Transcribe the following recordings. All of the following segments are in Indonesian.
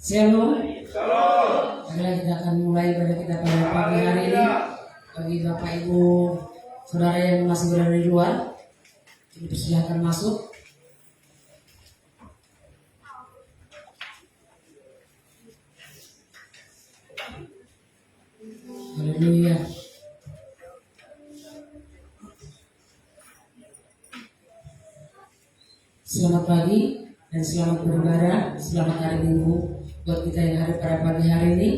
Shalom. Adalah kita akan mulai pada kita pada pagi hari ini. Bagi Bapak Ibu Saudara yang masih berada di luar, dipersilakan masuk. Haleluya. Selamat pagi dan selamat beribadah, selamat hari Minggu buat kita yang hari pada pagi hari ini.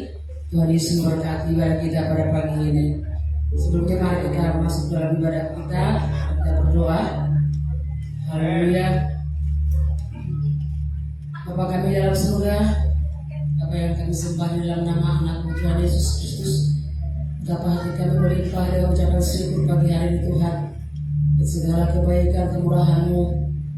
Tuhan Yesus memberkati ibadah kita pada pagi ini. Sebelumnya mari kita masuk dalam ibadah kita berdoa. Haleluya. Bapa kami dalam surga, Bapa yang kami sembah di dalam nama anak-Mu Tuhan Yesus Kristus, betapa hati kami berlimpah dengan ucapan syukur pagi hari ini Tuhan, buat segala kebaikan kemurahan-Mu,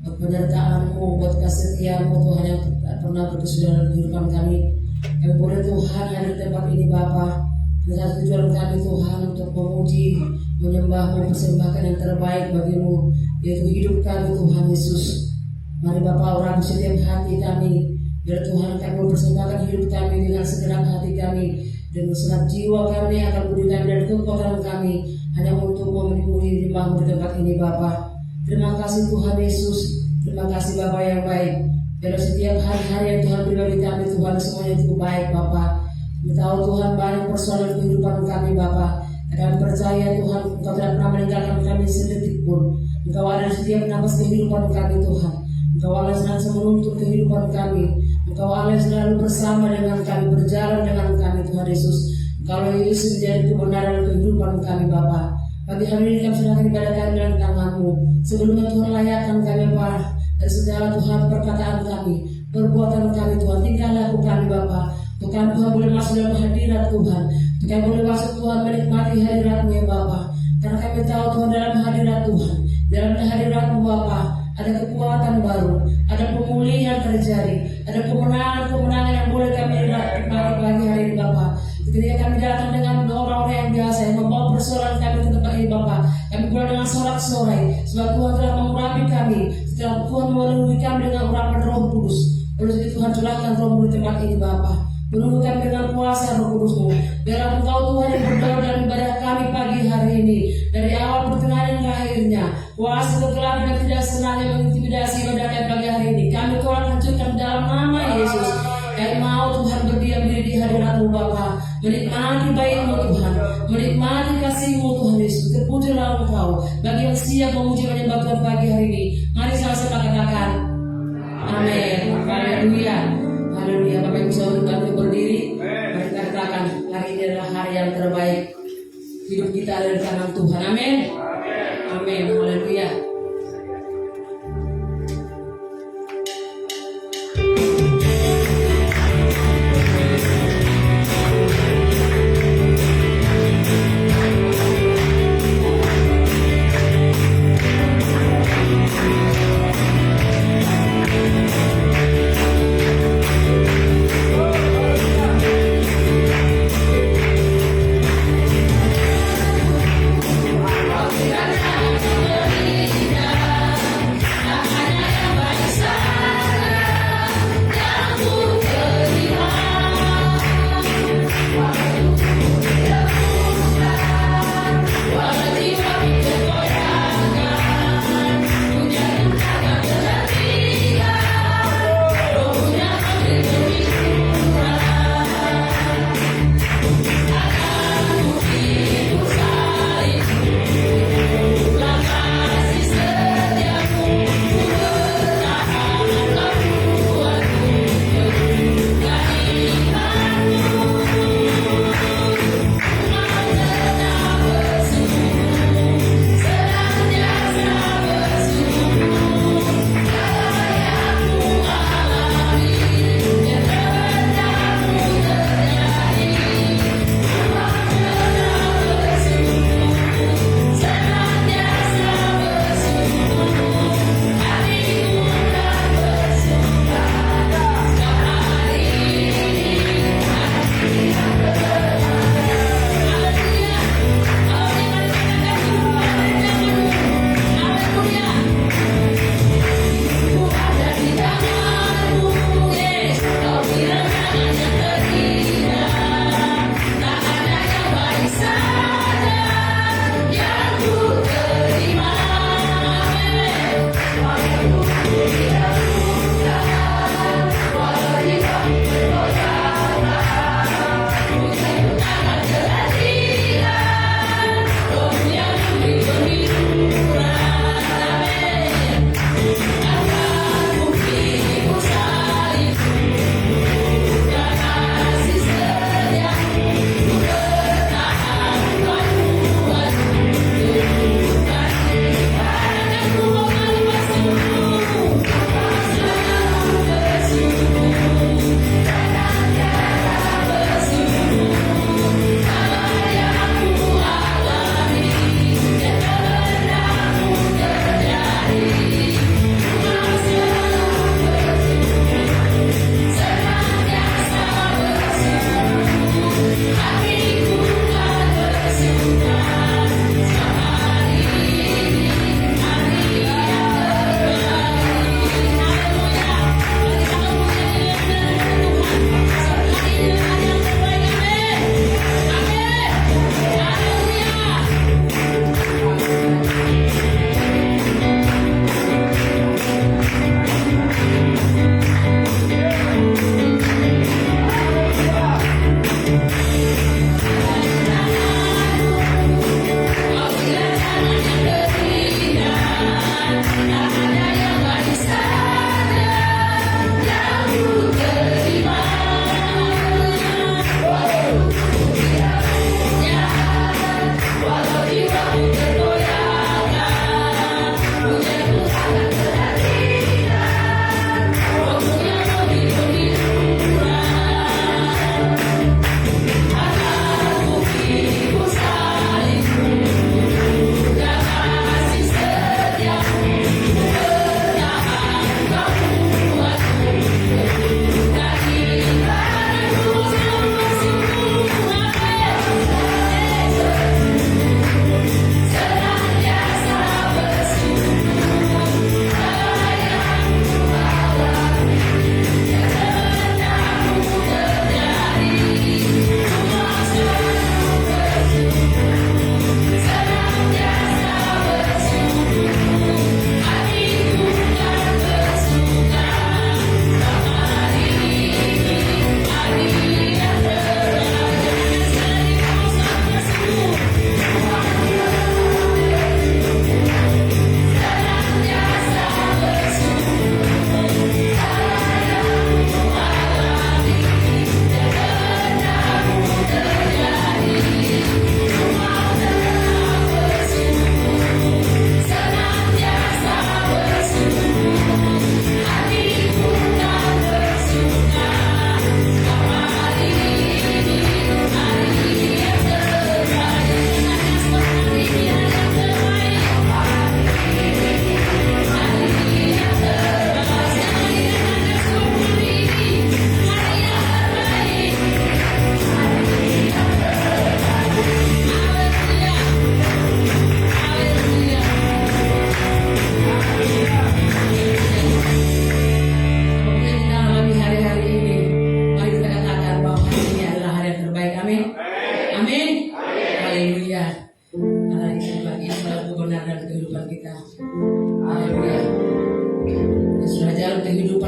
buat penyertaan-Mu, buat kesetiaan-Mu Tuhan yang tak pernah berkesudahan dalam kehidupan kami. Kami boleh Tuhan hadir di tempat ini Bapa, dengan tujuan kami Tuhan untuk memuji, menyembah-Mu, persembahkan yang terbaik bagi-Mu, yaitu hidup kami Tuhan Yesus. Mari Bapa orang setiap hati kami, biar Tuhan kami mempersembahkan hidup kami dengan segenap hati kami, dengan segenap jiwa kami akan budi kami dan kekuatan kami hanya untuk memenuhi rimba-Mu di tempat ini Bapa. Terima kasih Tuhan Yesus, terima kasih Bapa yang baik. Dalam setiap hari-hari yang Tuhan beri bagi kami Tuhan, semuanya itu baik Bapa. Kami tahu Tuhan banyak persoalan kehidupan kami Bapa. Kami percaya Tuhan Engkau tidak pernah meninggalkan kami sedetik pun. Engkau ada di setiap nafas kehidupan kami Tuhan. Engkau Allah senantiasa menuntun kehidupan kami. Engkau Allah selalu bersama dengan kami, berjalan dengan kami Tuhan Yesus. Engkau Yesus menjadi kebenaran kehidupan kami Bapa. Pagi hari ini kami serahkan ibadah kami dalam tangan-Mu. Sebelumnya Tuhan layakkan kami Bapa dari segala Tuhan perkataan kami, perbuatan kami Tuhan, tingkah laku kami Bapa. Tuhan boleh masuk dalam hadirat Tuhan. Tuhan boleh masuk Tuhan menikmati hadirat-Mu ya Bapa. Karena kami tahu Tuhan dalam hadirat Tuhan, dalam hadirat-Mu Bapa, ada kekuatan baru, ada pemulihan terjadi, ada kemenangan-kemenangan yang boleh kami nikmati pagi hari ini Bapa. Ketika kami datang dengan orang-orang yang biasa yang membawa persoalan kami ke tempat ini Bapa, kami pulang dengan sorak-sorai, sebab Tuhan telah mengurapi kami, setelah Tuhan memenuhi kami dengan urapan Roh Kudus. Oleh itu Tuhan curahkan Roh-Mu di tempat ini Bapa. Penuhi kami dengan kuasa Roh Kudus-Mu. Biarlah Engkau Tuhan yang berdoa dalam ibadah kami pagi hari ini, dari awal pertengahan hingga akhirnya. Kuasa kegelapan yang tidak senang yang mengintimidasi ibadah kami pagi hari ini, kami Tuhan hancurkan dalam nama Yesus. Kami mau Tuhan berdiam diri di hadirat-Mu Bapa, menikmati baik-Mu Tuhan, menikmati kasih-Mu Tuhan Yesus. Terpujilah Engkau bagi yang siap memuji menyembah Tuhan pagi hari ini. Mari sama-sama katakan amin. Haleluya. Haleluya. Bapak Ibu Saudara bantu berdiri. Mari kita katakan hari ini adalah hari yang terbaik. Hidup kita ada di tangan Tuhan. Amin. Amin. Haleluya.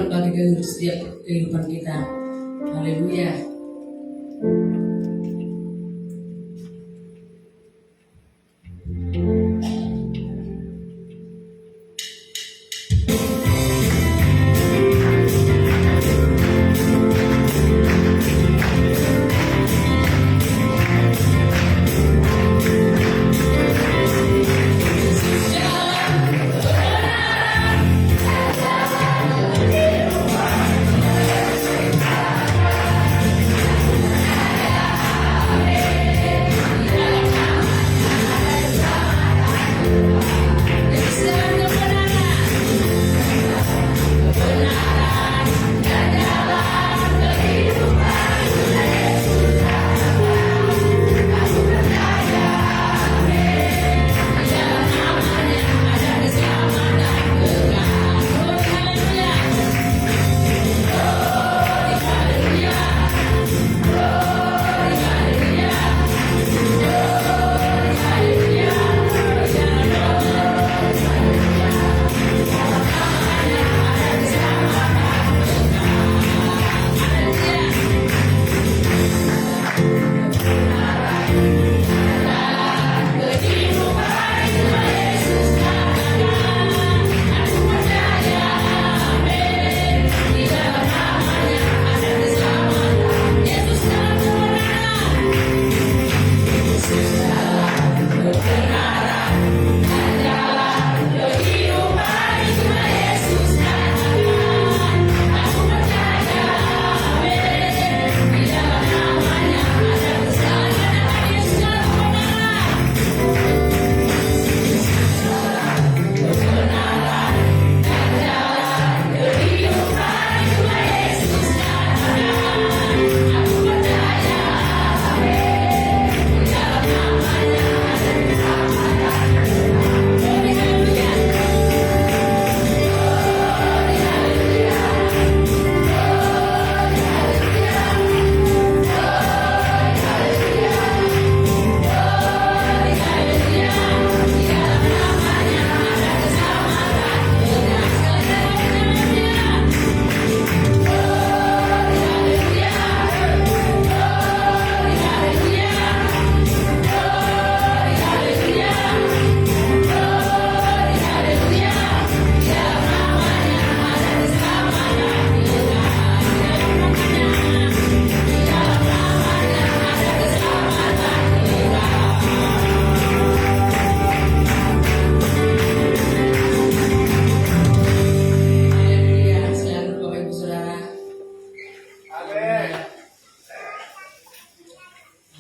Tuhan bagi setiap kehidupan kita. Haleluya.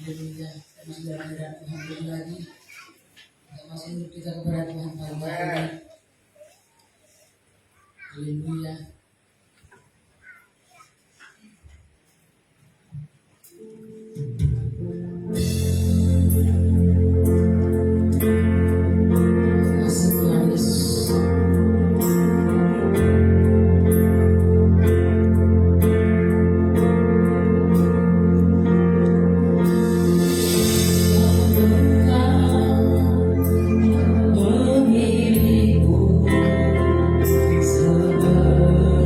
Haleluya. Kami sudah menghadap Tuhan lebih lagi. Masih hidup kita kepada Tuhan pagi hari ini. Haleluya. Kasih Tuhan Yesus. Memilihku sebagai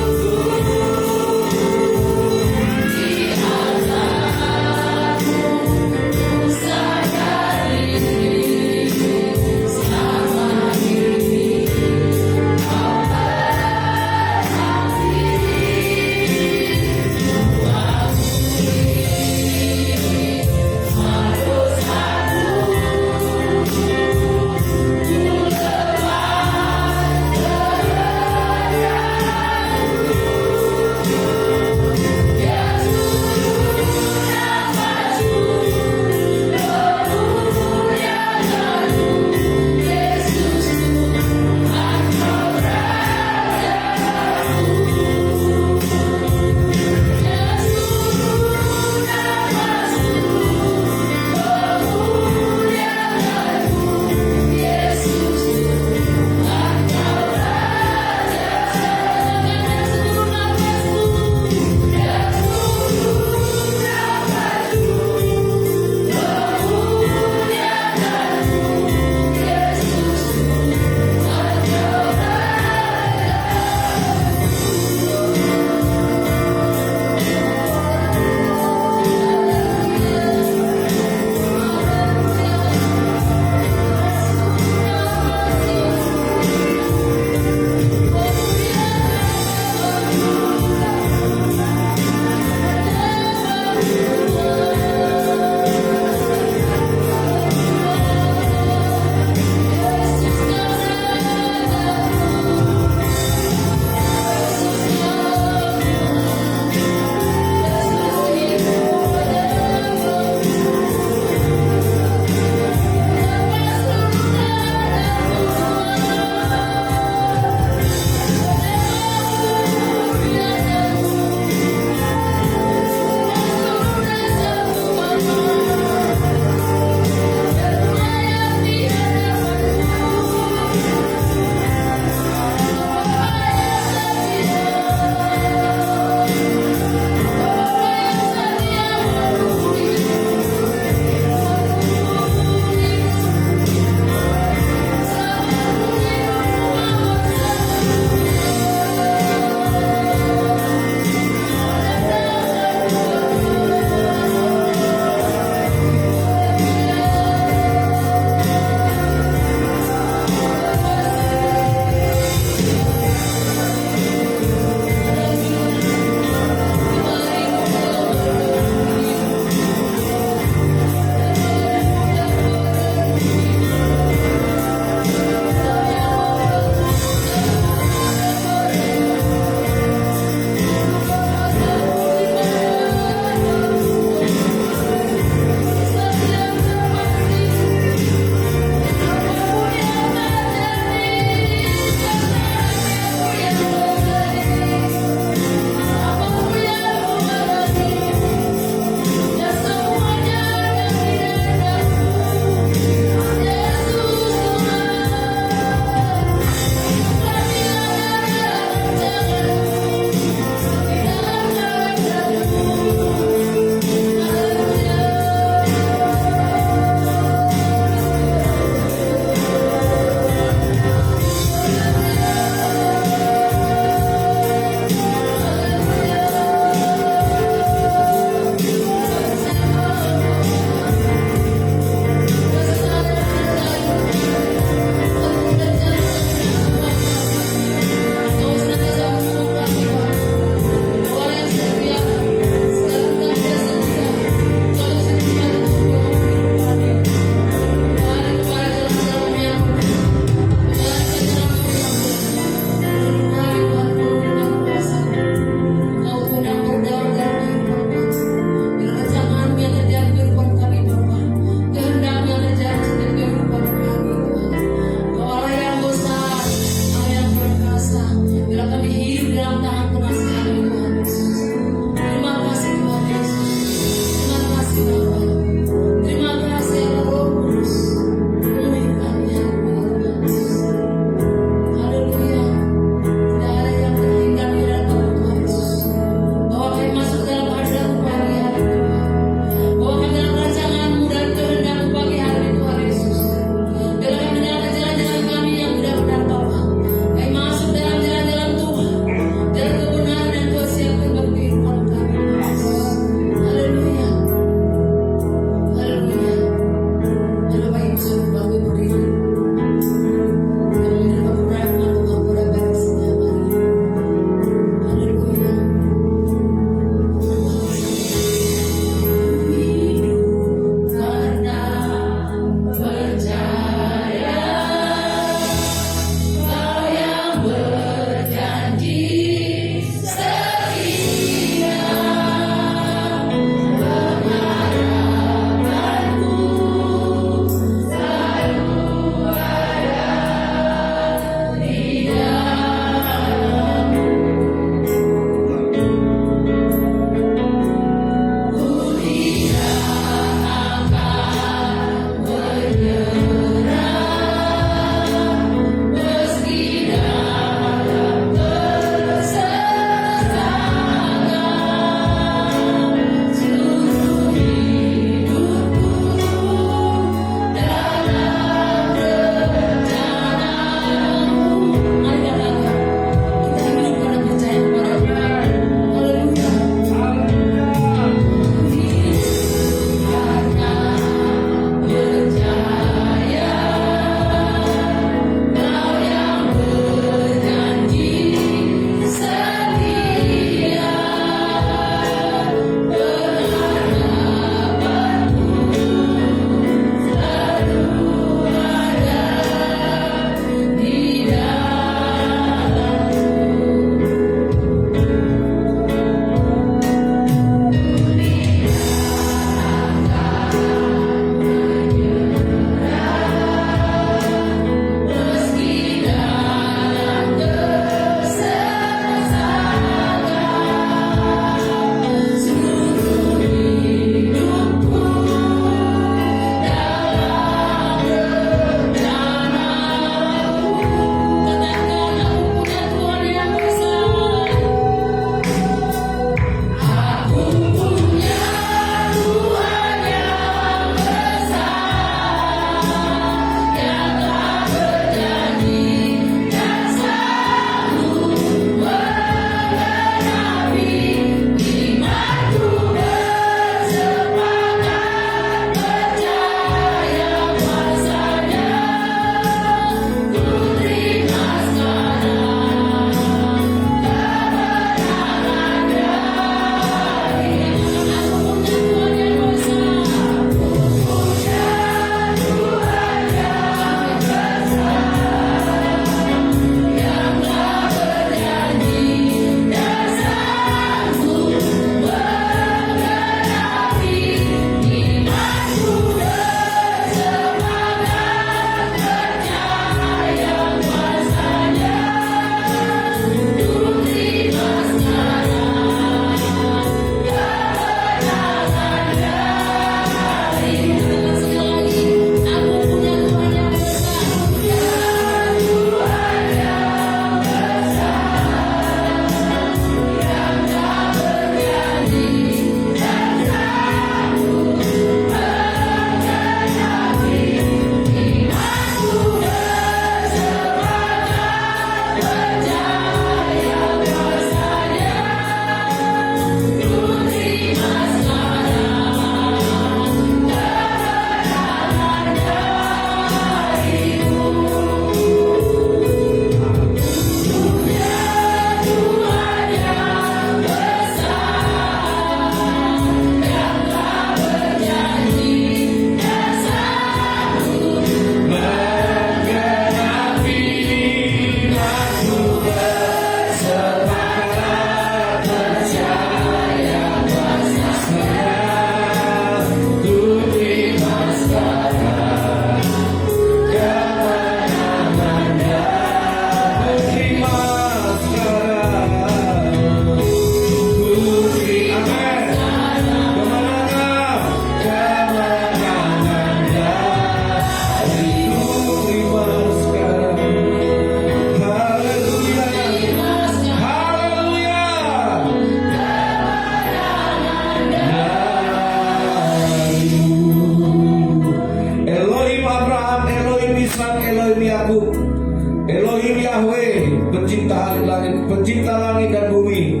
Yahweh, pencipta langit dan bumi,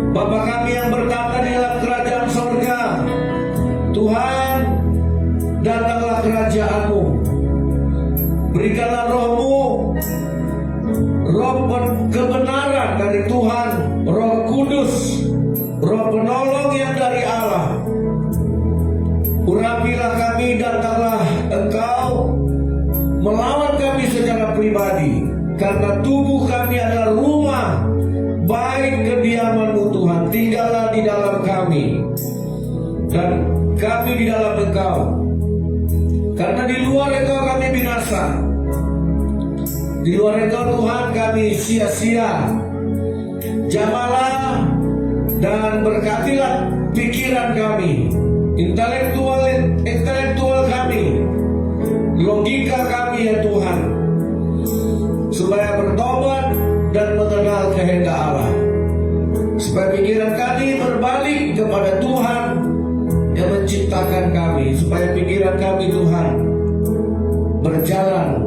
Bapa kami yang bertata di dalam kerajaan sorga, Tuhan, datanglah kerajaan-Mu. Berikanlah Roh-Mu, Roh kebenaran dari Tuhan, Roh Kudus, Roh penolong yang dari Allah. Urapilah kami, datanglah Engkau melawan kami secara pribadi, karena tubuh kami adalah rumah baik kediaman-Mu Tuhan. Tinggallah di dalam kami dan kami di dalam Engkau, karena di luar Engkau kami binasa. Di luar Engkau Tuhan kami sia-sia. Jamalah dan berkatilah pikiran kami, intelektual kami, logika kami ya Tuhan, supaya bertobat dan mengenal kehendak Allah, supaya pikiran kami berbalik kepada Tuhan yang menciptakan kami, supaya pikiran kami Tuhan berjalan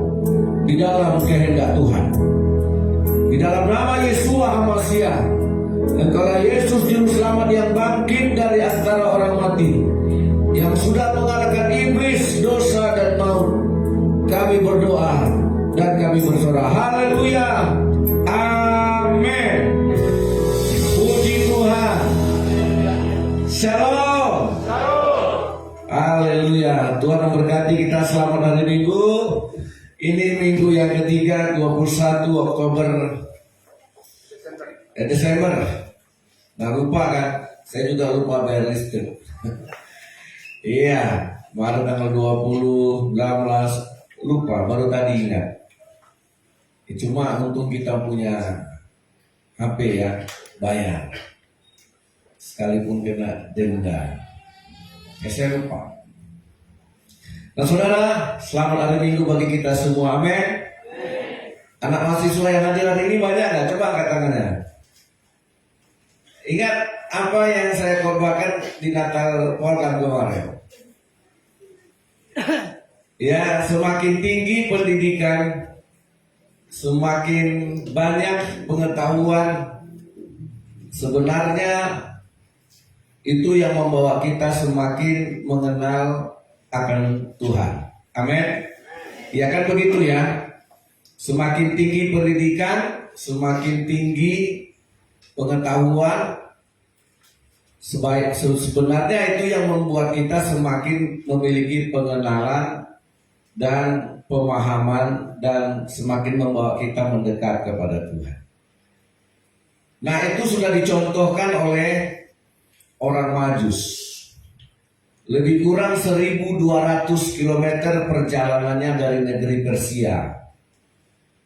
di dalam kehendak Tuhan. Di dalam nama Yesua HaMasiah, Engkaulah Yesus Juru Selamat yang bangkit dari antara orang mati, yang sudah mengalahkan iblis, dosa dan maut. Kami berdoa dan kami bersorak. Haleluya. Amin. Puji Tuhan. Shalom. Haleluya. Tuhan memberkati kita. Selamat hari Minggu. Ini minggu yang ketiga, 21 Oktober Desember. Nah lupa kan, saya juga lupa bayar listrik. Iya, kemarin tanggal 20, 19, lupa, baru tadi ingat. Cuma untung kita punya HP ya, bayar. Sekalipun kena denda. Saya lupa. Nah saudara, selamat hari Minggu bagi kita semua, amin. Anak mahasiswa yang hadir hari ini banyak nggak? Coba angkat tangannya. Ingat apa yang saya korbankan di Natal Polkam kemarin? Ya, semakin tinggi pendidikan, semakin banyak pengetahuan, sebenarnya itu yang membawa kita semakin mengenal akan Tuhan. Amin. Ya kan begitu ya. Semakin tinggi pendidikan, semakin tinggi pengetahuan, sebenarnya itu yang membuat kita semakin memiliki pengenalan dan pemahaman, dan semakin membawa kita mendekat kepada Tuhan. Nah itu sudah dicontohkan oleh orang Majus. Lebih kurang 1.200 km perjalanannya dari negeri Persia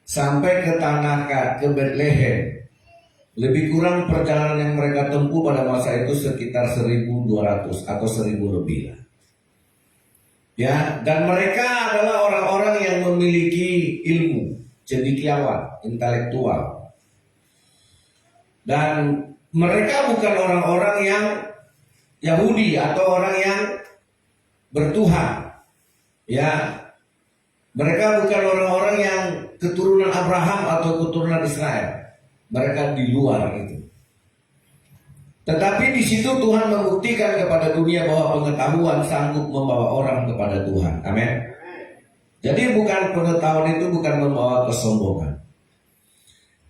sampai ke tanah ke Bethlehem. Lebih kurang perjalanan yang mereka tempuh pada masa itu sekitar 1.200 atau 1.000 lebih lah. Ya, dan mereka adalah orang-orang yang memiliki ilmu, cendekiawan, intelektual. Dan mereka bukan orang-orang yang Yahudi atau orang yang bertuhan. Ya, mereka bukan orang-orang yang keturunan Abraham atau keturunan Israel. Mereka di luar itu. Tetapi di situ Tuhan membuktikan kepada dunia bahwa pengetahuan sanggup membawa orang kepada Tuhan. Amin. Jadi bukan pengetahuan itu bukan membawa kesombongan.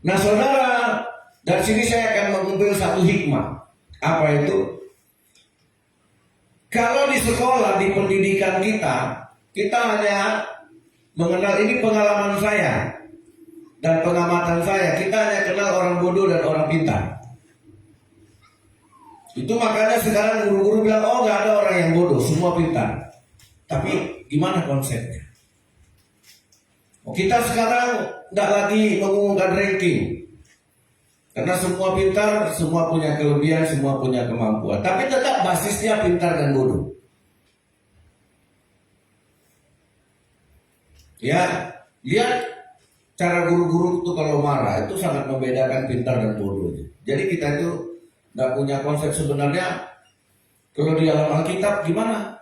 Nah saudara, dari sini saya akan mengambil satu hikmah. Apa itu? Kalau di sekolah, di pendidikan kita hanya mengenal, ini pengalaman saya dan pengamatan saya, kita hanya kenal orang bodoh dan orang pintar. Itu makanya sekarang guru-guru bilang, oh nggak ada orang yang bodoh, semua pintar. Tapi gimana konsepnya? Kita sekarang nggak lagi mengumumkan ranking, karena semua pintar, semua punya kelebihan, semua punya kemampuan. Tapi tetap basisnya pintar dan bodoh. Ya, lihat cara guru-guru itu kalau marah itu sangat membedakan pintar dan bodoh. Jadi kita itu nggak punya konsep sebenarnya. Kalau di dalam Alkitab gimana?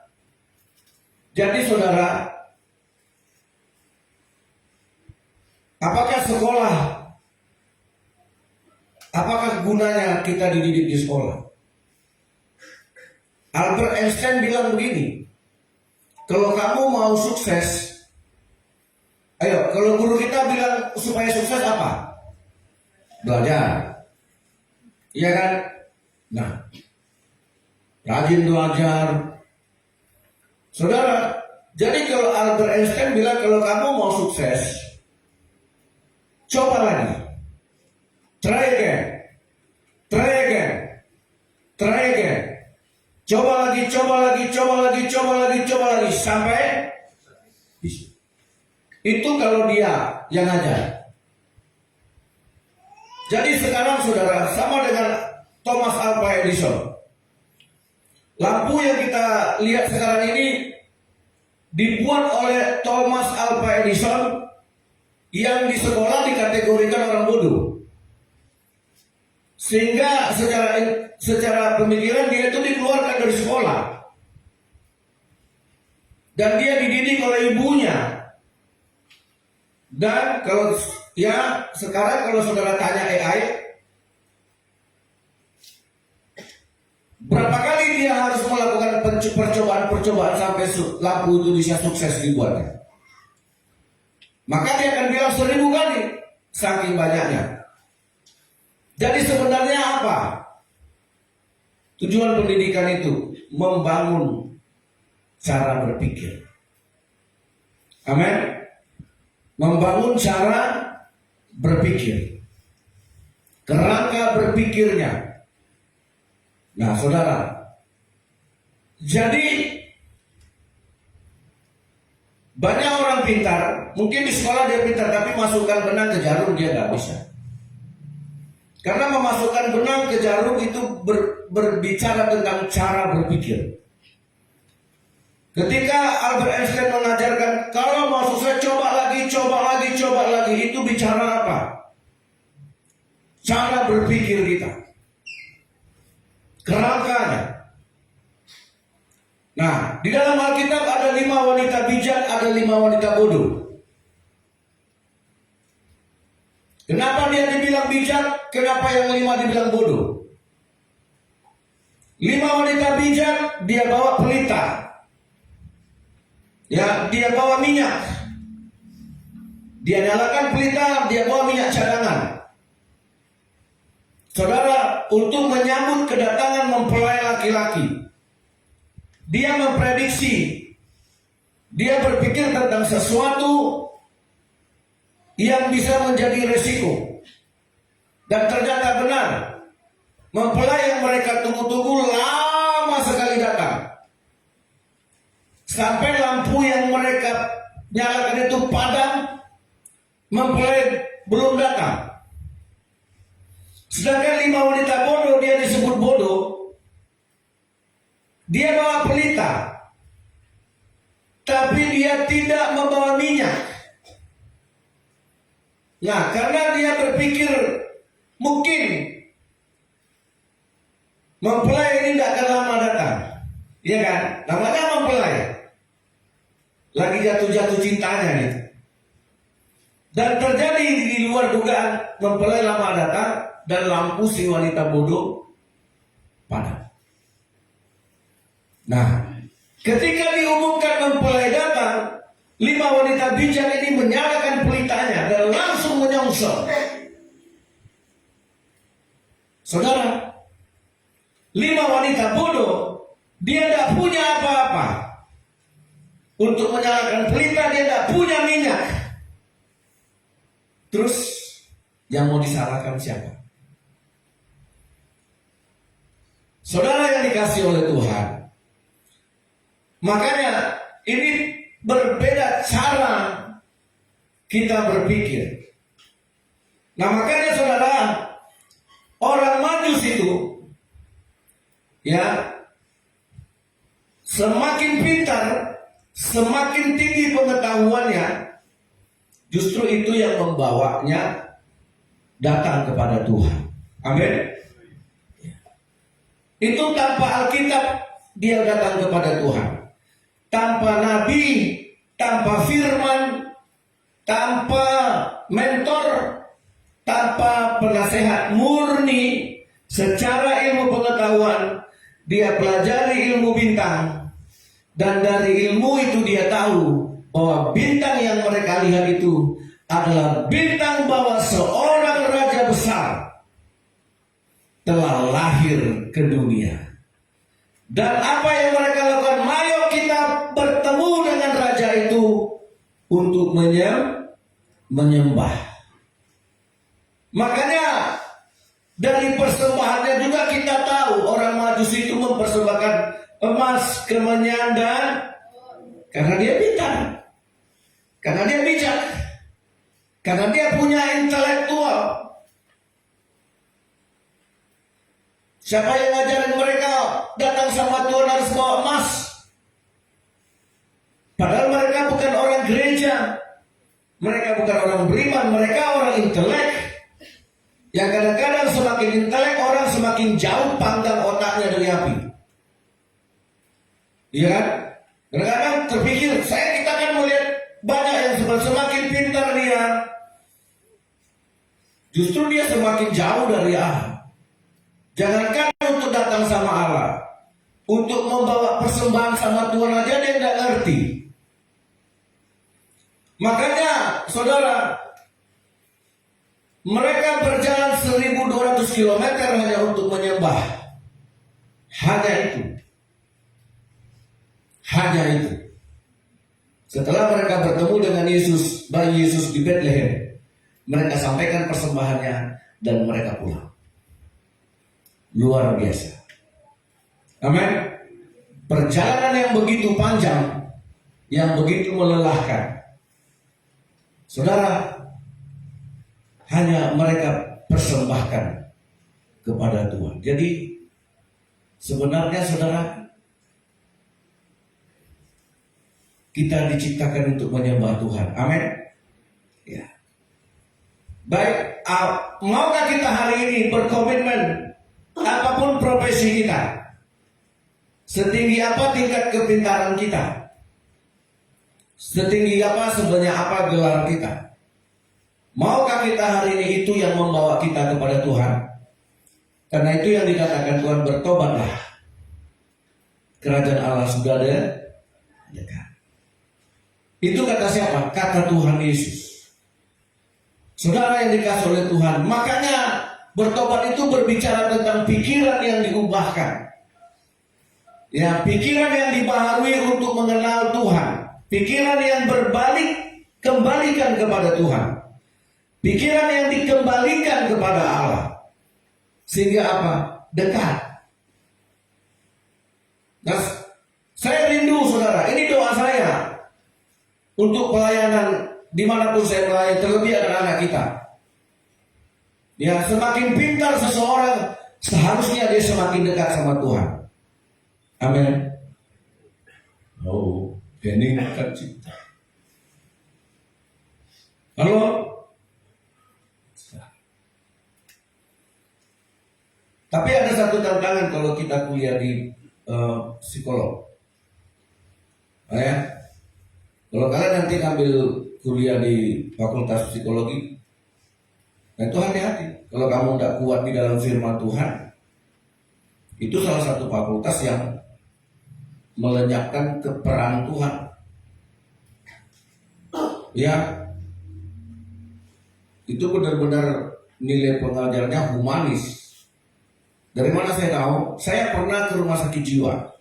Jadi saudara, Apakah sekolah, apakah gunanya kita dididik di sekolah? Albert Einstein bilang begini, kalau kamu mau sukses, ayo, kalau guru kita bilang supaya sukses apa? Belajar. Iya kan? Nah, rajin belajar. Saudara, jadi kalau Albert Einstein bilang kalau kamu mau sukses, coba lagi. Try again. Try again. Try again. Coba lagi, coba lagi, coba lagi, coba lagi, coba lagi sampai bisa. Itu kalau dia yang ngajar. Jadi sekarang saudara sama dengan Thomas Alva Edison. Lampu yang kita lihat sekarang ini dibuat oleh Thomas Alva Edison yang di sekolah dikategorikan orang bodoh. Sehingga secara pemikiran dia itu dikeluarkan dari sekolah. Dan dia dididik oleh ibunya. Dan kalau ya sekarang kalau saudara tanya AI, berapa kali dia harus melakukan percobaan sampai lampu itu bisa sukses dibuatnya? Maka dia akan bilang 1000 kali, saking banyaknya. Jadi sebenarnya apa? Tujuan pendidikan itu membangun cara berpikir. Amin. Membangun cara berpikir. Kerangka berpikirnya. Nah, saudara. Jadi banyak orang pintar, mungkin di sekolah dia pintar, tapi masukkan benang ke jarum dia nggak bisa. Karena memasukkan benang ke jarum itu berbicara tentang cara berpikir. Ketika Albert Einstein mengajarkan kalau mau sukses coba lagi, coba lagi, coba lagi, itu bicara apa? Cara berpikir kita. Kerangkanya. Nah, di dalam Alkitab ada 5 wanita bijak, ada 5 wanita bodoh. Kenapa dia dibilang bijak? Kenapa yang 5 dibilang bodoh? 5 wanita bijak, dia bawa pelita. Ya, dia bawa minyak. Dia nyalakan pelita, dia bawa minyak cadangan. Saudara, untuk menyambut kedatangan mempelai laki-laki, dia memprediksi, dia berpikir tentang sesuatu yang bisa menjadi resiko. Dan ternyata benar, mempelai yang mereka tunggu-tunggu lama sekali datang. Sampai lampu yang mereka nyalakan itu padam, mempelai belum datang. Sedangkan 5 wanita bodoh, dia disebut bodoh. Dia bawa pelita, tapi dia tidak membawa minyak. Nah, karena dia berpikir mungkin mempelai ini tidak akan lama datang, iya kan? Namanya mempelai, lagi jatuh-jatuh cintanya gitu. Dan terjadi di luar dugaan, mempelai lama datang dan lampu si wanita bodoh padam. Nah, ketika diumumkan mempelai datang, 5 wanita bijak ini menyalakan pelitanya dan langsung menyongsong. Saudara, 5 wanita bodoh, dia tidak punya apa-apa. Untuk menyalakan pelita dia tidak punya minyak. Terus yang mau disalahkan siapa? Saudara yang dikasih oleh Tuhan. Makanya ini berbeda cara kita berpikir. Nah, makanya saudara, orang Majus itu ya semakin pintar, semakin tinggi pengetahuannya, justru itu yang membawanya datang kepada Tuhan. Amin. Itu tanpa Alkitab dia datang kepada Tuhan. Tanpa nabi, tanpa firman, tanpa mentor, tanpa penasehat murni secara ilmu pengetahuan. Dia pelajari ilmu bintang, dan dari ilmu itu dia tahu bahwa bintang yang mereka lihat itu adalah bintang bahwa seorang raja besar telah lahir ke dunia. Dan apa yang mereka lakukan? Ayo kita bertemu dengan raja itu untuk menyembah. Makanya dari persembahannya juga kita tahu orang Majusi itu mempersembahkan emas, kemenyan, dan karena dia pintar, karena dia bijak, karena dia punya intelektual. Siapa yang ngajarin mereka datang sama Tuhan harus bawa emas? Padahal mereka bukan orang gereja, mereka bukan orang beriman, mereka orang intelek. Yang kadang-kadang semakin intelek orang semakin jauh panggang otaknya dari api. Iya kan? Kadang-kadang terpikir, kita kan melihat banyak yang semakin pintar dia, justru dia semakin jauh dari Allah. Jangankan untuk datang sama Allah, untuk membawa persembahan sama Tuhan aja dia tidak ngerti. Makanya saudara, mereka berjalan 1.200 km hanya untuk menyembah. Hanya itu. Hanya itu. Setelah mereka bertemu dengan Yesus, bayi Yesus di Bethlehem, mereka sampaikan persembahannya dan mereka pulang. Luar biasa. Amin. Perjalanan yang begitu panjang, yang begitu melelahkan. Saudara, hanya mereka persembahkan kepada Tuhan. Jadi sebenarnya saudara, kita diciptakan untuk menyembah Tuhan. Amin. Ya. Baik, maukah kita hari ini berkomitmen apapun profesi kita, setinggi apa tingkat kepintaran kita, setinggi apa sebenarnya apa gelar kita, maukah kita hari ini itu yang membawa kita kepada Tuhan? Karena itu yang dikatakan Tuhan, bertobatlah, kerajaan Allah sudah dekat. Itu kata siapa? Kata Tuhan Yesus. Saudara yang dikasih oleh Tuhan. Makanya bertobat itu berbicara tentang pikiran yang diubahkan. Ya, pikiran yang dibaharui untuk mengenal Tuhan. Pikiran yang berbalik, kembalikan kepada Tuhan. Pikiran yang dikembalikan kepada Allah. Sehingga apa? Dekat. Nah, saya rindu saudara, ini doa saya untuk pelayanan dimanapun saya melayani, terlebih anak-anak kita. Ya, semakin pintar seseorang, seharusnya dia semakin dekat sama Tuhan. Amin. Oh, ini akan cinta. Halo. Tapi ada satu tantangan kalau kita kuliah di psikolog. Ya. Kalau kalian nanti ambil kuliah di fakultas psikologi, nah itu hati-hati. Kalau kamu tidak kuat di dalam firman Tuhan, itu salah satu fakultas yang melenyapkan keperan Tuhan. Ya, itu benar-benar nilai pengajarnya humanis. Dari mana saya tahu? Saya pernah ke rumah sakit jiwa.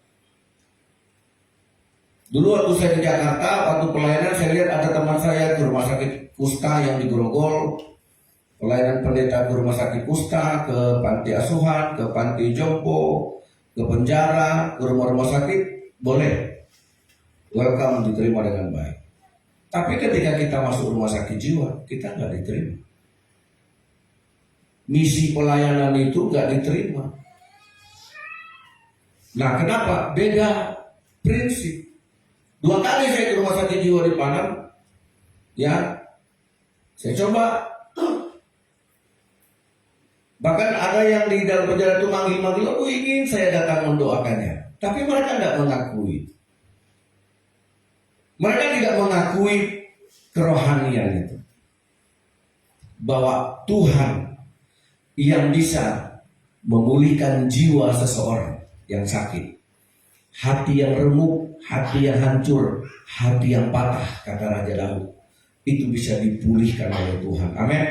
Dulu waktu saya di Jakarta, waktu pelayanan saya lihat ada teman saya ke rumah sakit kusta yang di Grogol. Pelayanan pendeta ke rumah sakit kusta, ke panti asuhan, ke panti jompo, ke penjara, ke rumah-rumah sakit, boleh. Welcome, diterima dengan baik. Tapi ketika kita masuk rumah sakit jiwa, kita nggak diterima. Misi pelayanan itu nggak diterima. Nah, kenapa? Beda prinsip. 2 kali saya ke rumah sakit jiwa di Padang, ya, saya coba. Bahkan ada yang di dalam penjara itu manggil-manggil, aku ingin saya datang mendoakannya. Tapi mereka tidak mengakui. Mereka tidak mengakui kerohanian itu. bahwa Tuhan yang bisa memulihkan jiwa seseorang yang sakit, hati yang remuk, hati yang hancur, hati yang patah, kata Raja Daud, itu bisa dipulihkan oleh Tuhan. Amin.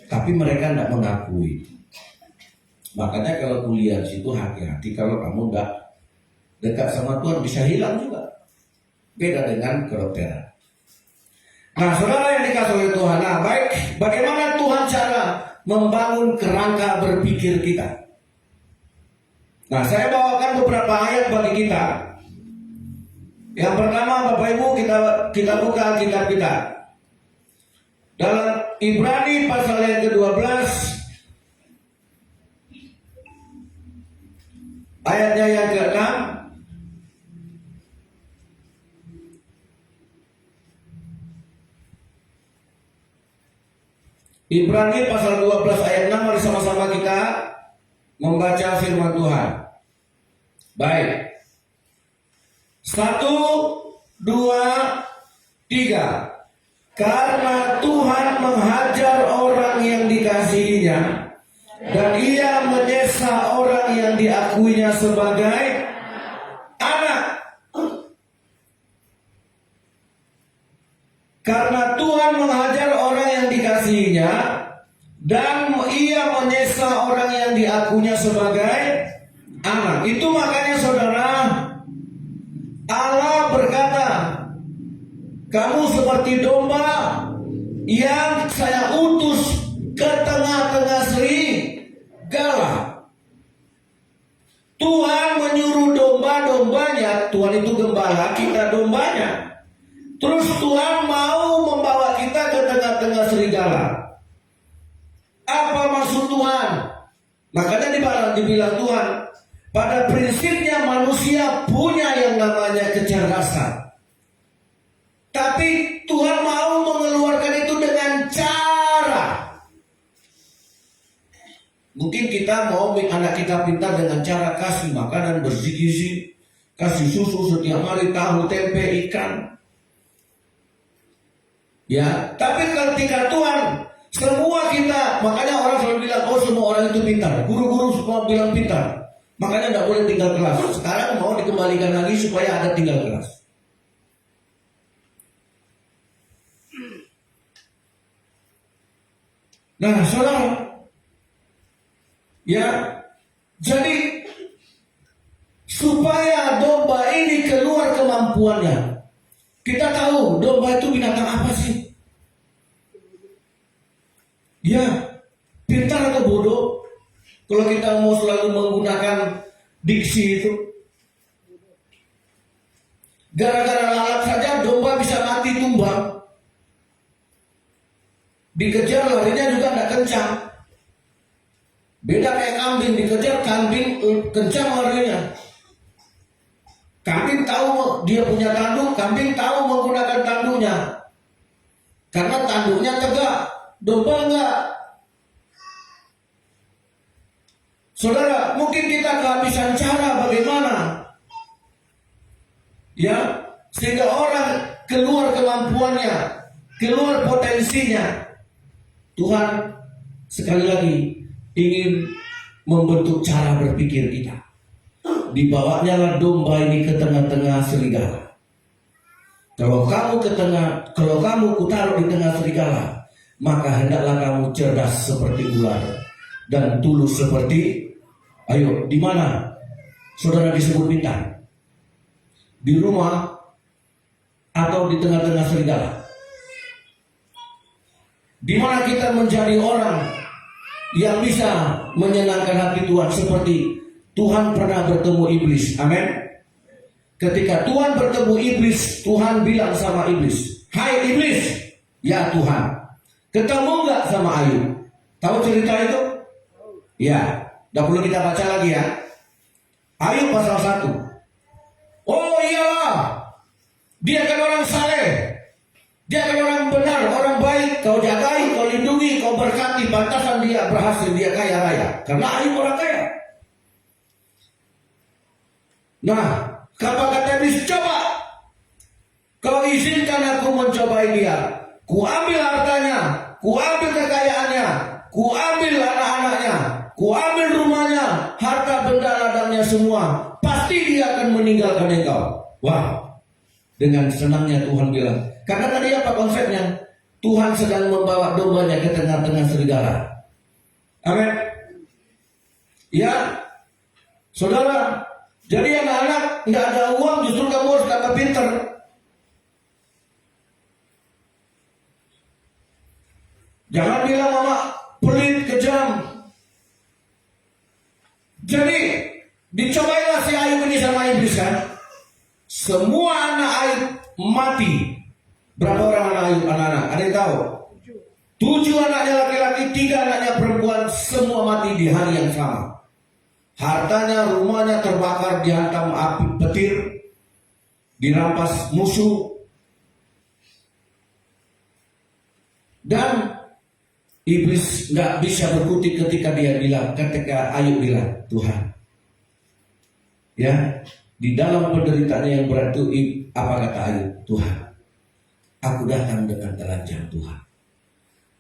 Tapi mereka tidak mengakui. Makanya kalau kuliah di situ hati-hati, kalau kamu tidak dekat sama Tuhan bisa hilang juga. Beda dengan kedokteran. Nah, saudara yang dikasih oleh Tuhan, nah baik, bagaimana Tuhan cara membangun kerangka berpikir kita? Nah, saya bawakan beberapa ayat bagi kita. Yang pertama, Bapak Ibu, kita buka Alkitab kita. Dalam Ibrani pasal yang ke-12, ayatnya yang ke-6. Ibrani pasal 12 ayat 6, mari sama-sama kita membaca firman Tuhan. Baik. 1, 2, 3. Karena Tuhan menghajar orang yang dikasihinya, dan ia menyesa orang yang diakuinya sebagai anak. Karena Tuhan menghajar orang yang dikasihinya, dan ia menyesa orang yang diakuinya sebagai anak. Itu makanya saudara, Allah berkata, kamu seperti domba yang saya utus ke tengah-tengah serigala. Tuhan menyuruh domba-dombanya, Tuhan itu gembala, kita dombanya. Terus Tuhan mau membawa kita ke tengah-tengah serigala. Apa maksud Tuhan? Makanya dibilang Tuhan, pada prinsipnya manusia punya yang namanya kecerdasan. Tapi Tuhan mau mengeluarkan itu dengan cara. Mungkin kita mau anak kita pintar dengan cara kasih makanan bergizi, kasih susu setiap hari, tahu, tempe, ikan. Ya, tapi ketika Tuhan, semua kita, makanya orang selalu bilang, oh semua orang itu pintar. Guru-guru semua bilang pintar. Makanya tidak boleh tinggal kelas. Sekarang mau dikembalikan lagi supaya ada tinggal kelas. Nah, saudara, ya, jadi supaya domba ini keluar kemampuannya, kita tahu domba itu binatang apa sih? Ya, pintar atau bodoh? Kalau kita mau selalu menggunakan diksi itu, gara-gara lalat saja domba bisa mati tumbang. Dikejar larinya juga tidak kencang. Beda kayak kambing, dikejar kambing kencang larinya. Kambing tahu dia punya tanduk, kambing tahu menggunakan tanduknya. Karena tanduknya tegak, domba enggak. Saudara, mungkin kita kehabisan cara bagaimana, ya, sehingga orang keluar kemampuannya, keluar potensinya. Tuhan sekali lagi ingin membentuk cara berpikir kita. Dibawanya lah domba ini ke tengah-tengah serigala. Kalau kamu kutaruh di tengah serigala, maka hendaklah kamu cerdas seperti ular dan tulus seperti, ayo, di mana saudara disebut pintar? Di rumah atau di tengah-tengah serigala? Di mana kita menjadi orang yang bisa menyenangkan hati Tuhan, seperti Tuhan pernah bertemu iblis. Amin. Ketika Tuhan bertemu iblis, Tuhan bilang sama iblis, "Hai iblis." "Ya Tuhan." Ketemu nggak sama Ayub? Tahu cerita itu? Ya, tidak perlu kita baca lagi ya. Ayub pasal 1. Oh iyalah, dia kan orang saleh, dia kan orang benar, orang baik. Kau jagai, kau lindungi, kau berkati, pantasan dia berhasil, dia kaya raya. Karena Ayub orang kaya. Nah, kata iblis, coba kau izinkan aku mencobai dia. Ku ambil hartanya, kuambil kekayaannya, kuambil anak-anaknya, kuambil rumahnya, harta benda ladangnya semua. Pasti dia akan meninggalkan engkau. Wah, dengan senangnya Tuhan bilang. Karena tadi apa konsepnya? Tuhan sedang membawa dombanya ke tengah-tengah serigala. Amin. Ya, saudara. Jadi anak-anak nggak ada uang, justru kamu harus tambah pinter. Jangan bilang mama pelit, kejam. Jadi dicobailah si Ayub ini sama iblis kan. Semua anak Ayub mati. Berapa orang anak Ayub? Anak-anak, ada yang tahu? 7 anaknya laki-laki, 3 anaknya perempuan, semua mati di hari yang sama. Hartanya, rumahnya terbakar, dihantam api petir, dirampas musuh. Dan iblis nggak bisa berkutik ketika Ayub bilang, Tuhan, ya, di dalam penderitaannya yang berat itu, apa kata Ayub? Tuhan, aku datang dengan telanjang Tuhan.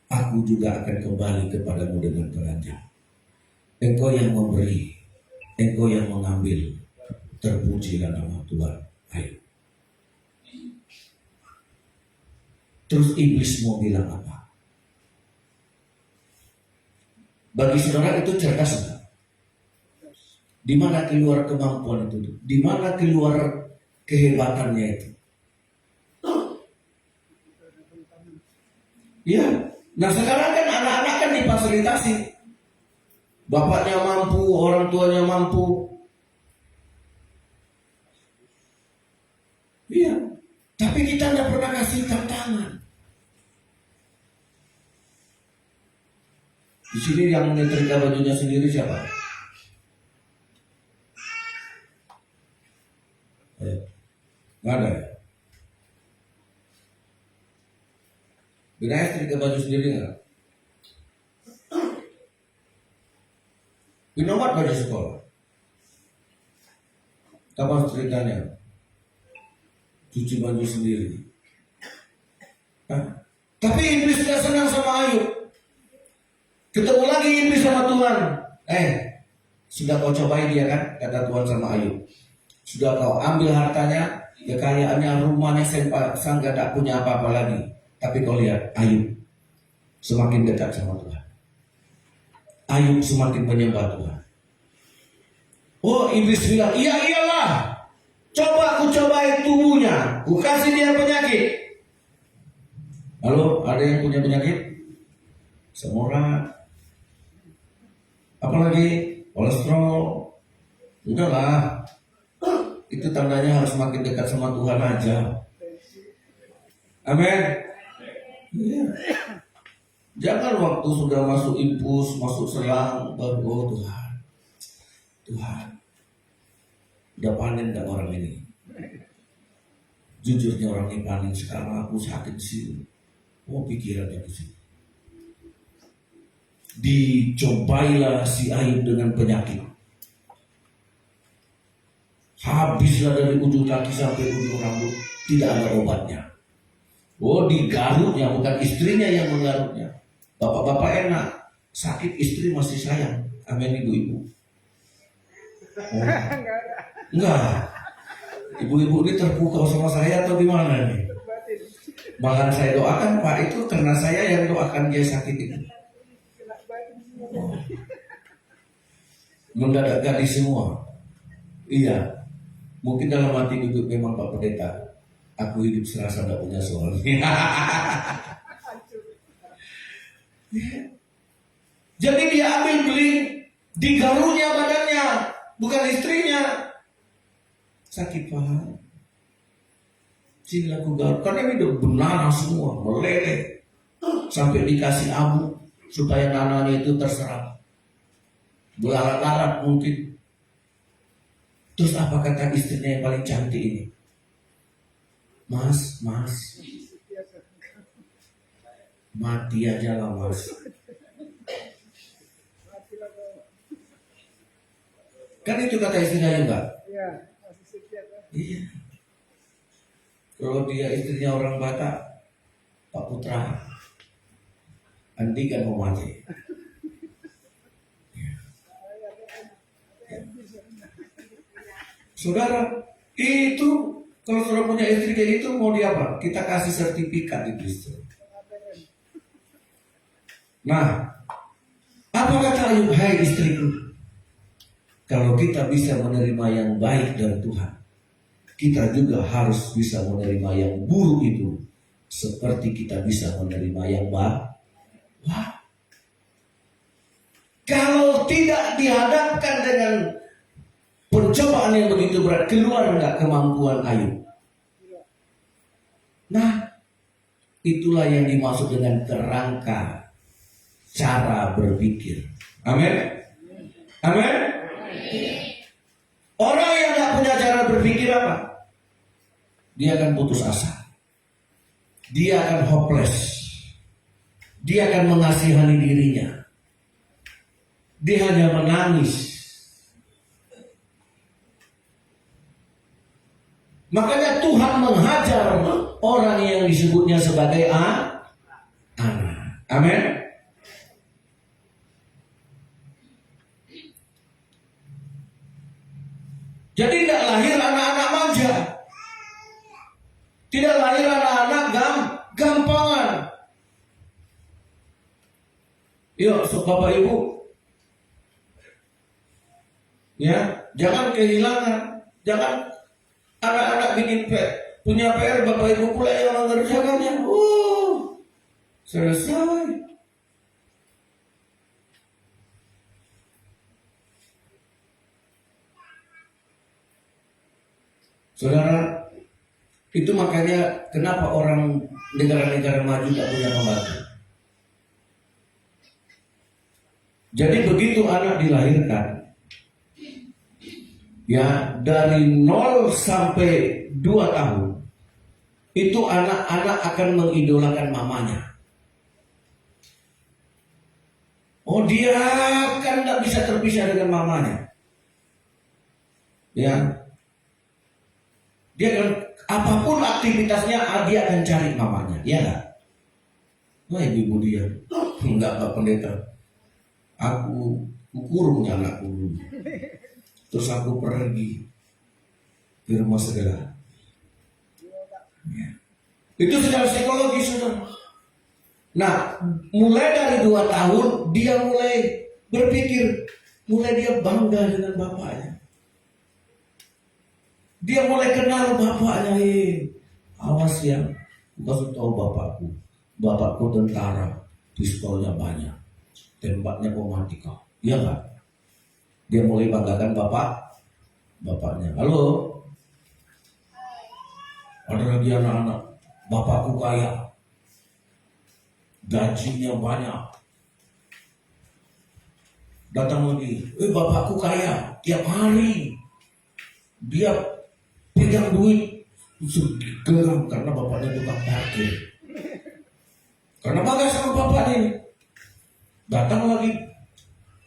Aku juga akan kembali kepadamu dengan telanjang. Engkau yang memberi, engkau yang mengambil, terpujilah nama Tuhan. Ayub. Terus iblis mau bilang apa? Bagi saudara itu cerdas enggak? Di mana keluar kemampuan itu? Di mana keluar kehebatannya itu? Ya, nah sekarang kan anak-anak kan difasilitasi. Bapaknya mampu, orang tuanya mampu. Iya, tapi kita tidak pernah kasih tantangan. Di sini yang menyetrika bajunya sendiri siapa? Nggak ada ya? Binaya setrika baju sendiri nggak? Binomat baju sekolah. Kapan setrikanya? Cuci baju sendiri. Tapi iblis gak senang sama Ayub. Ketemu lagi iblis sama Tuhan. Sudah kau cobain dia kan? Kata Tuhan sama Ayub. Sudah kau ambil hartanya, kekayaannya, rumahnya, sang gak punya apa-apa lagi. Tapi kau lihat Ayub semakin dekat sama Tuhan. Ayub semakin menyembah Tuhan. Oh, iblis bilang, iyalah. Coba aku cobain tubuhnya, aku kasih dia penyakit. Halo, ada yang punya penyakit? Semua. Apalagi kolesterol. Udahlah. Itu tandanya harus makin dekat sama Tuhan aja. Amin. Ya. Jangan waktu sudah masuk infus, masuk selang, baru oh Tuhan. Tuhan. Udah panen gak orang ini? Jujurnya orang ini panen. Sekarang aku sakit sih. Oh pikirannya di sini. Dicobailah si Ayub dengan penyakit. Habislah dari ujung kaki sampai ujung rambut. Tidak ada obatnya. Oh digarutnya, bukan istrinya yang menggarutnya. Bapak-bapak enak. Sakit istri masih sayang. Amin ibu-ibu. Oh. Enggak. Ibu-ibu ini terpukau sama saya atau gimana nih? Bahkan saya doakan Pak itu karena saya yang doakan dia sakit itu. Oh. Mendadak gadis semua. Iya. Mungkin dalam hati itu memang Pak Pendeta, aku hidup serasa tidak punya suami. Jadi dia ambil beling, digaruhnya badannya, bukan istrinya. Sakit Pak. Sini aku garuk, karena ini udah benana semua, meleleh. Sampai dikasih abu, supaya nananya itu terserap. Belarat-larat mungkin. Terus apa kata istrinya yang paling cantik ini? Mas, mati aja lah mas. Kan itu kata istrinya juga. Iya. Kalau dia istrinya orang Batak, Pak Putra. hentikan memakai. Saudara, itu kalau saudara punya istri kayak gitu mau di apa? Kita kasih sertifikat itu istri. Nah, apa kata Ayub? Hai istriku, kalau kita bisa menerima yang baik dari Tuhan, kita juga harus bisa menerima yang buruk itu seperti kita bisa menerima yang baik. Wah. Kalau tidak dihadapkan dengan pencobaan yang begitu berat, keluar enggak kemampuan Ayub? Nah, itulah yang dimaksud dengan kerangka cara berpikir. Amin. Amin. Orang yang tidak punya cara berpikir apa? Dia akan putus asa. Dia akan hopeless. Dia akan mengasihani dirinya. Dia hanya menangis. Makanya Tuhan menghajar orang yang disebutnya sebagai anak. Amin. Jadi tidak lahir anak-anak manja. Tidak lahir anak-anak gampangan. Yuk, Bapak Ibu. Ya, jangan kehilangan. Jangan anak-anak bikin punya PR, Bapak Ibu pula yang mengerjakannya. Selesai. Saudara, itu makanya kenapa orang negara-negara maju tidak punya pembantu. Jadi begitu anak dilahirkan, ya dari 0 sampai 2 tahun, itu anak-anak akan mengidolakan mamanya. Oh, dia kan tidak bisa terpisah dengan mamanya. Ya, dia akan apapun aktivitasnya, dia akan cari mamanya. Ya nggak? Wah, ibu dia enggak Pak Pendeta. Aku kurung anakku dulu. Terus aku pergi ke rumah saudara. Ya. Itu secara psikologis, saudara. Nah, mulai dari 2 tahun dia mulai berpikir, mulai dia bangga dengan bapaknya. Dia mulai kenal bapaknya. Awas ya, kasih tahu bapakku tentara, pistolnya banyak, tembaknya kok mati kau. Iya nggak? Dia mulai banggakan bapaknya. Halo, ada lagi anak-anak, bapakku kaya, gajinya banyak. Datang lagi, bapakku kaya, tiap hari dia pegang duit, geram karena bapaknya tukang parkir. Karena bangga sama bapaknya ini. Datang lagi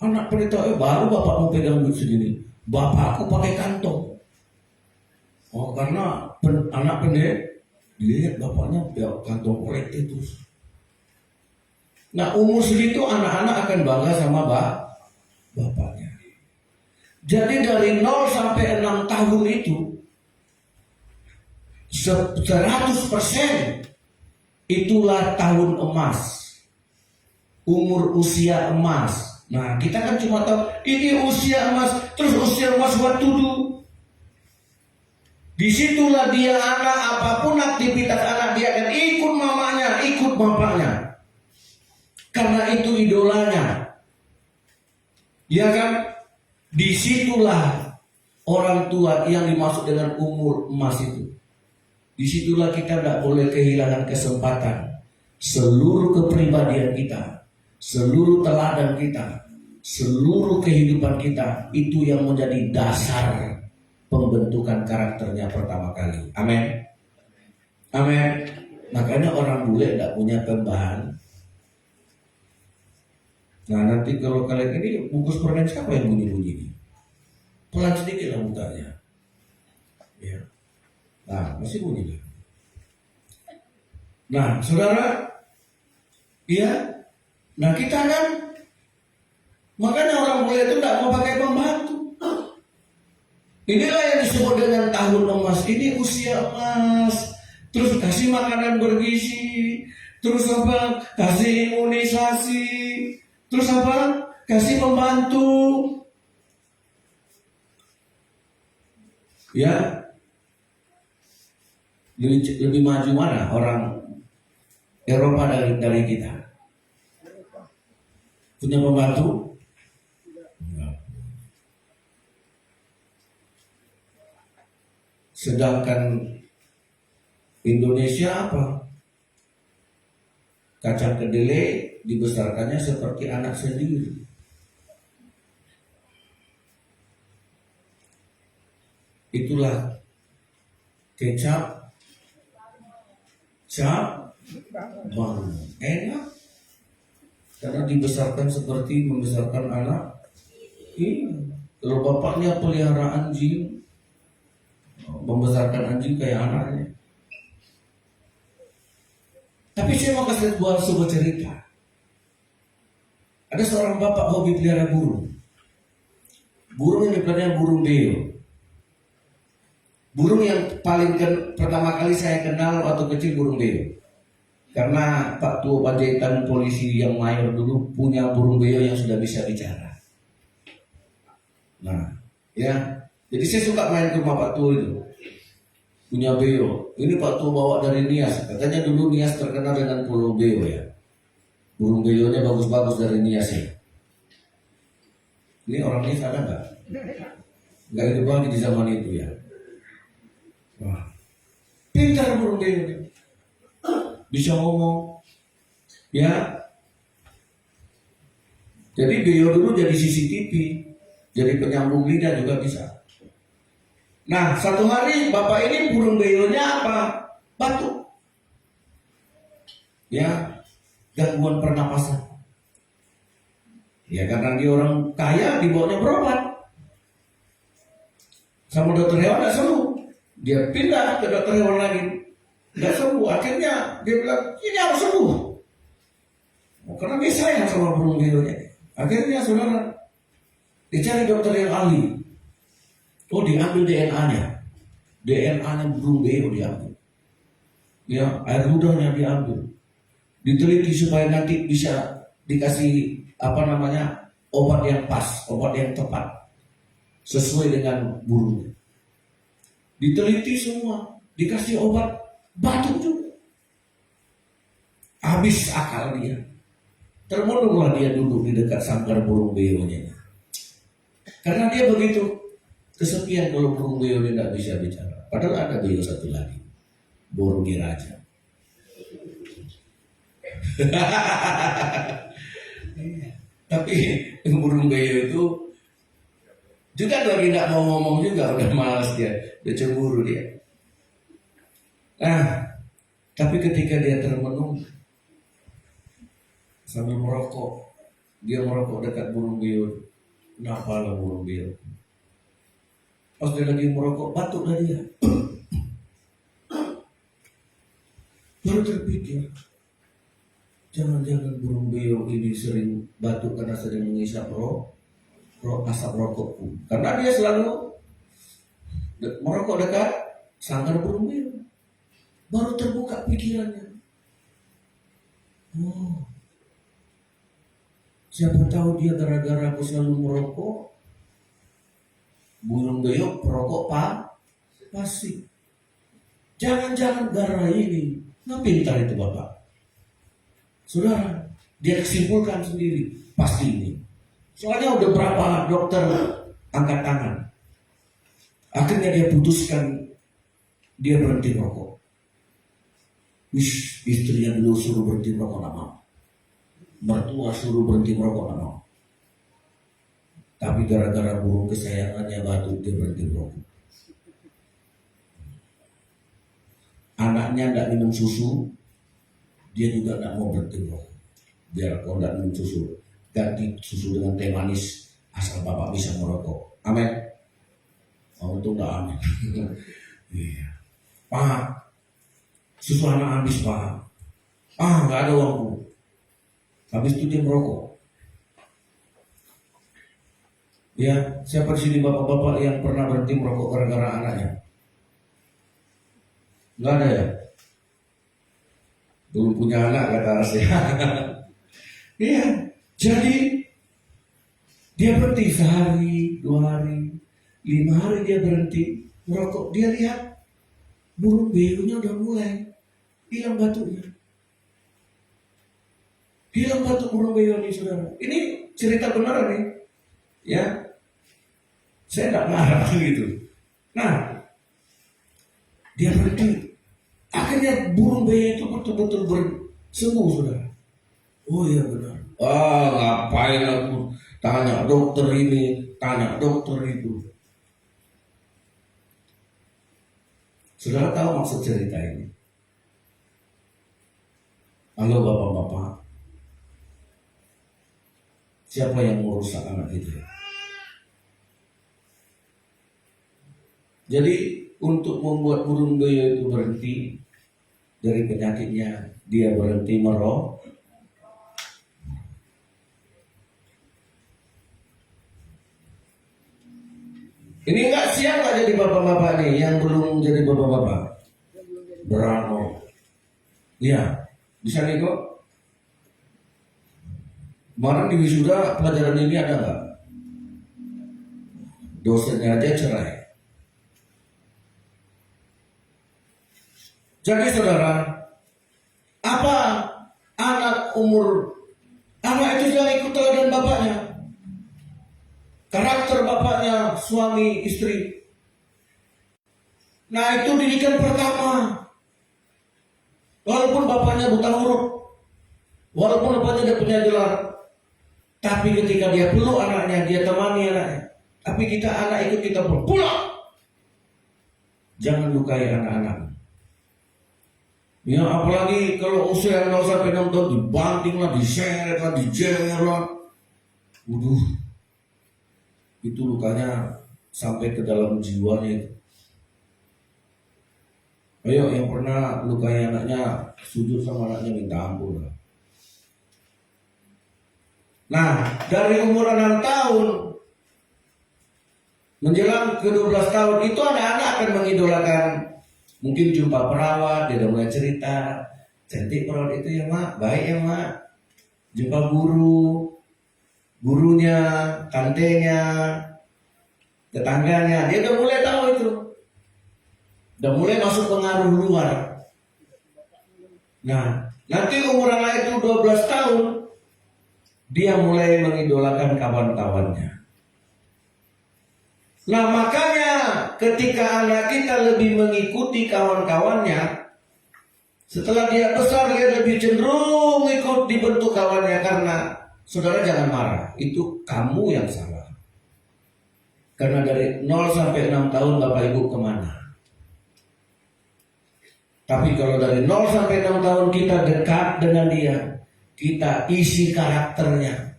anak pendeta, baru bapakmu pegang duit segini, bapakku pakai kantong. Oh, karena anak pendeta lihat bapaknya kantong kolektif terus. Nah, umur segitu anak-anak akan bangga sama bapaknya. Jadi dari 0 sampai 6 tahun itu 100% itulah tahun emas, umur usia emas. Nah, kita kan cuma tahu ini usia emas, terus usia emas buat tuduh. Disitulah dia anak, apapun aktivitas anak dia akan ikut mamanya, ikut bapaknya, karena itu idolanya. Ya kan? Disitulah orang tua yang dimaksud dengan umur emas itu. Disitulah kita tidak boleh kehilangan kesempatan. Seluruh kepribadian kita, seluruh teladan kita, seluruh kehidupan kita, itu yang menjadi dasar pembentukan karakternya pertama kali. Amin. Amin. Makanya orang bule tidak punya tambahan. Nah, nanti kalau kalian ini bungkus permen siapa yang bunyi-bunyi ini? Pelan sedikit lah mutarnya. Ya. Nah, masih bunyi. Nah, saudara, ya, Nah kita kan, makanya orang mulia itu tidak mau pakai pembantu. Inilah yang disebut dengan tahun emas. Ini usia emas. Terus kasih makanan bergizi. Terus apa? Kasih imunisasi. Terus apa? Kasih pembantu. Ya, lebih maju mana orang Eropa dari kita? Punya pembantu? Enggak. Sedangkan Indonesia apa? Kacang kedelai dibesarkannya seperti anak sendiri. Itulah kecap, bang, enak. Karena dibesarkan seperti membesarkan anak. Kalau bapaknya pelihara anjing, membesarkan anjing kayak anaknya. Tapi saya mau kasih buat sebuah cerita. Ada seorang bapak hobi pelihara burung. Burung yang dipelihara burung beo. Burung yang paling pertama kali saya kenal waktu kecil burung beo. Karena Pak Tua Panjaitan polisi yang mayor dulu punya burung beo yang sudah bisa bicara. Nah, ya, jadi saya suka main ke rumah Pak Tua itu. Punya beo. Ini Pak Tua bawa dari Nias. Katanya dulu Nias terkenal dengan pulau beo ya. Burung beonya bagus-bagus dari Nias ya. Ini orang Nias ada nggak? Nggak hidup lagi di zaman itu ya. Wah, pintar burung beo. Bisa ngomong. Ya. Jadi beo dulu jadi CCTV. Jadi penyambung lidah juga bisa. Nah, satu hari bapak ini burung beonya apa? Batuk. Ya, gangguan pernapasan. Ya karena dia orang kaya dibawanya berobat. Sama dokter hewan nggak sembuh. Dia pindah ke dokter hewan lagi, nggak sembuh. Akhirnya dia bilang ini harus sembuh. Karena dia sayang sama burung beonya. Akhirnya saudara dicari dokter yang ahli. Oh, diambil DNA-nya. DNA-nya burung beo diambil. Ya, air ludahnya diambil. Diteliti supaya nanti bisa dikasih obat yang pas, obat yang tepat sesuai dengan burungnya. Diteliti semua, dikasih obat, batuk juga. Habis akal dia. Termenunglah dia duduk di dekat sangkar burung beonya. Karena dia begitu kesepian kalau burung beo tidak bisa bicara. Padahal ada beo satu lagi, burung diraja. Tapi burung beo itu juga kalau tidak mau ngomong juga udah malas dia, udah cemburu dia. Nah, tapi ketika dia termenung sambil merokok, dia merokok dekat burung beo. Kenapa lah burung beo? Pas dia lagi merokok, batuklah dia. Baru terpikir, jangan-jangan burung beo ini sering batuk karena sering mengisap asap rokokku. Karena dia selalu merokok dekat sangkar burung beo. Baru terbuka pikirannya. Oh, siapa tahu dia gara-gara aku selalu merokok. Burung beo perokok pasti. Jangan-jangan gara ini. Nah, pintar itu bapak. Saudara, dia kesimpulkan sendiri. Pasti ini. Soalnya udah berapa dokter angkat tangan. Akhirnya dia putuskan dia berhenti rokok. Istrinya dulu suruh berhenti rokok lama. Mertua suruh berhenti merokok lama. Tapi gara-gara burung kesayangannya batuk dia berhenti merokok. Anaknya tidak minum susu, dia juga tidak mau berhenti merokok. Biar kau tidak minum susu, ganti susu dengan teh manis asal bapak bisa merokok. Amin. Oh, itu tidak amin. Iya. Pak, susu anak habis pak. Nggak ada uangku. Habis itu dia merokok. Ya, siapa di sini bapak-bapak yang pernah berhenti merokok gara-gara anaknya? Enggak ada ya? Belum punya anak kata saya. Iya, jadi dia berhenti sehari, 2 hari, 5 hari dia berhenti merokok. Dia lihat burung beunya udah mulai hilang batunya. Hilang batu burung beo nih saudara. Ini cerita benar nih. Ya, saya tidak marah gitu. Nah, dia berhenti. Akhirnya burung beo itu betul-betul sembuh saudara. Oh iya benar. Ngapain aku tanya dokter ini, tanya dokter itu. Saudara tahu maksud cerita ini? Halo bapak-bapak, siapa yang merusak anak itu? Jadi untuk membuat burung beo itu berhenti dari penyakitnya, dia berhenti merokok. Ini enggak siap nggak jadi bapak-bapak nih yang belum jadi bapak-bapak? Bravo. Ya, bisa nih kok. Kemarin di wisuda pelajaran ini ada nggak? Dosennya aja cerai. Jadi saudara, apa anak itu sudah ikut teladan bapaknya? Karakter bapaknya, suami, istri. Nah itu didikan pertama. Walaupun bapaknya buta huruf, walaupun bapaknya tidak punya gelar, tapi ketika dia peluk anaknya, dia temani anaknya. Tapi kita anak ikut kita pulang. Jangan lukai anak-anak. Ya apalagi kalau usia 0 sampai 6 tahun dibanting lah, diseret lah, dijenger lah. Waduh. Itu lukanya sampai ke dalam jiwanya itu. Ayo yang pernah lukai anaknya, sujud sama anaknya minta ampun. Nah dari umur 6 tahun menjelang ke 12 tahun itu anak-anak akan mengidolakan. Mungkin jumpa perawat, dia udah mulai cerita, cantik perawat itu ya mak, baik ya mak. Jumpa gurunya, tantenya, tetangganya, dia udah mulai tahu itu. Udah mulai masuk pengaruh luar. Nah, nanti umur anak itu 12 tahun, dia mulai mengidolakan kawan-kawannya. Nah, makanya ketika anak kita lebih mengikuti kawan-kawannya, setelah dia besar dia lebih cenderung ikut dibentuk kawannya. Karena saudara jangan marah, itu kamu yang salah. Karena dari 0 sampai 6 tahun Bapak Ibu kemana? Tapi kalau dari 0 sampai 6 tahun kita dekat dengan dia, kita isi karakternya.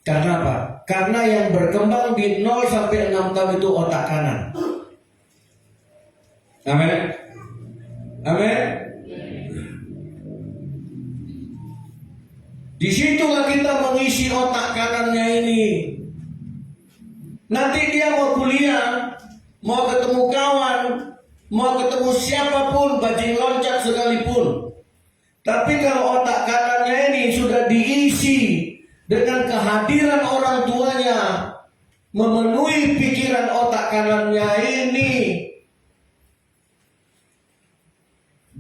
Karena apa? Karena yang berkembang di 0 sampai 6 tahun itu otak kanan. Amin. Amin. Disitulah kita mengisi otak kanannya ini. Nanti dia mau kuliah, mau ketemu kawan, mau ketemu siapapun, bajing loncat sekalipun. Tapi kalau otak kanannya ini sudah diisi dengan kehadiran orang tuanya, memenuhi pikiran otak kanannya ini,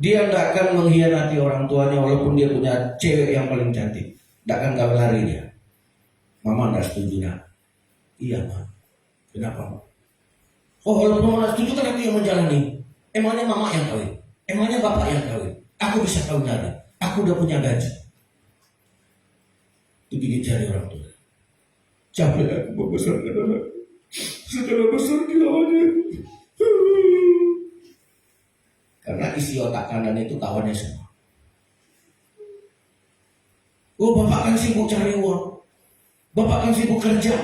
dia tidak akan mengkhianati orang tuanya walaupun dia punya cewek yang paling cantik. Tidak akan kawin lari dia. Mama tidak setuju nak. Iya ma. Kenapa ma? Oh kalau mama tidak setuju kan aku yang menjalani. Emangnya mama yang kawin? Emangnya bapak yang kawin? Aku bisa kawin lari. Aku udah punya gaji. Itu gigit jari orang tua. Capek aku membesarkan anak. Setelah besar kilauannya. Karena isi otak kanan itu kawannya semua. Oh bapak kan sibuk cari uang. Bapak kan sibuk kerja.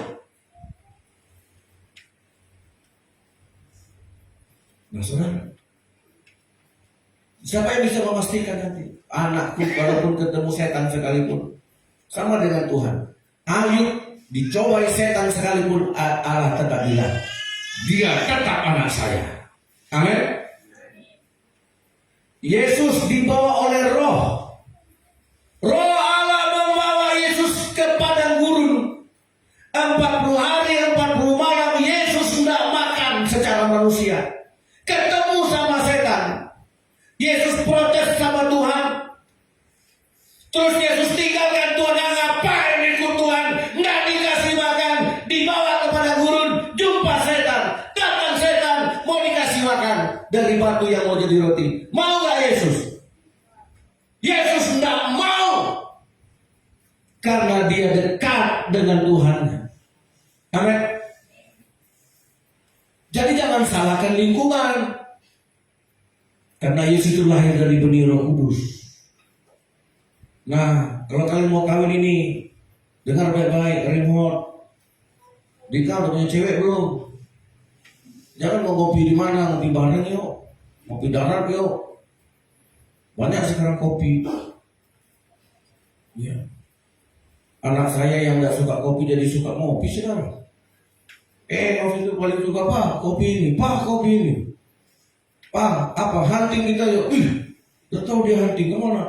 Nah saudara, Siapa yang bisa memastikan nanti anakku walaupun ketemu setan sekalipun sama dengan Tuhan. Ayub dicobai setan sekalipun Allah tetap bilang dia tetap anak saya. Amin. Yesus dibawa oleh Roh. Roh Allah membawa Yesus ke padang gurun. 40 hari 40 malam Yesus tidak makan secara manusia. Ketemu sama setan. Yesus protes sama Tuhan. Terus Yesus tinggalkan Tuhan. Ngapain ikut Tuhan? Nggak dikasih makan. Dibawa kepada gurun. Jumpa setan. Datang setan. Mau dikasih makan. Dari batu yang mau jadi roti. Mau gak Yesus? Yesus nggak mau. Karena dia dekat dengan Tuhan. Amin. Jadi jangan salahkan lingkungan. Karena Yesus itu lahir dari benih Roh Kudus. Nah, kalau kalian mau kawin ini, dengar baik-baik, remote. Dika udah punya cewek belum? Jangan mau ngopi di mana, ngopi bareng yuk, ngopi darat yuk. Banyak sekarang kopi. Ya. Anak saya yang nggak suka kopi jadi suka ngopi sekarang. Waktu itu paling suka pak kopi ini, pak kopi ini. Pak, apa hunting kita yuk? Udah tahu dia hunting kemana?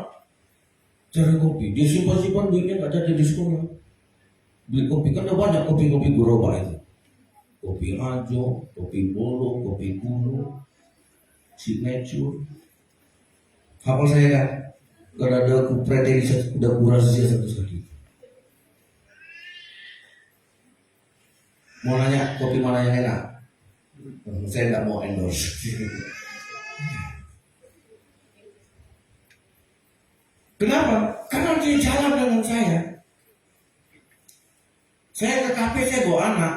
Cari kopi. Dia simpan duitnya nggak jadi di sekolah. Beli kopi kan udah banyak kopi gerobak itu. Kopi Ajo, kopi Bolo, kopi Kuno, Signature. Hafal saya kan? Karena ada kupretnya udah kuras dia satu sekali. Mau nanya kopi mana yang enak? Saya nggak mau endorse. Kenapa? Karena dia jalan dengan saya. Saya ke kafe, saya bawa anak.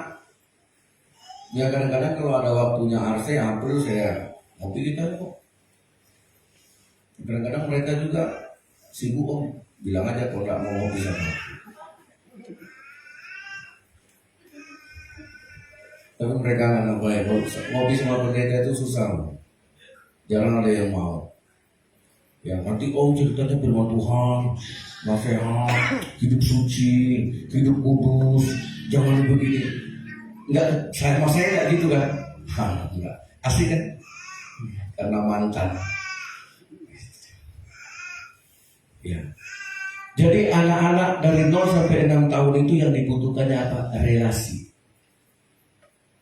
Ya kadang-kadang kalau ada waktunya RC, April saya ngopi kita kok. Kadang-kadang mereka juga sibuk om. Bilang aja kalau nggak mau ngopi sama aku. Tapi mereka nggak nampak. Ngopi sama mereka itu susah. Jarang ada yang mau. Ya nanti om ceritanya firman Tuhan, nasihat, hidup suci, hidup kudus, jangan begini. Enggak, saya enggak gitu kan? Enggak, asli kan? Karena mantan. Ya. Jadi anak-anak dari 0 sampai 6 tahun itu yang dibutuhkannya apa? Relasi.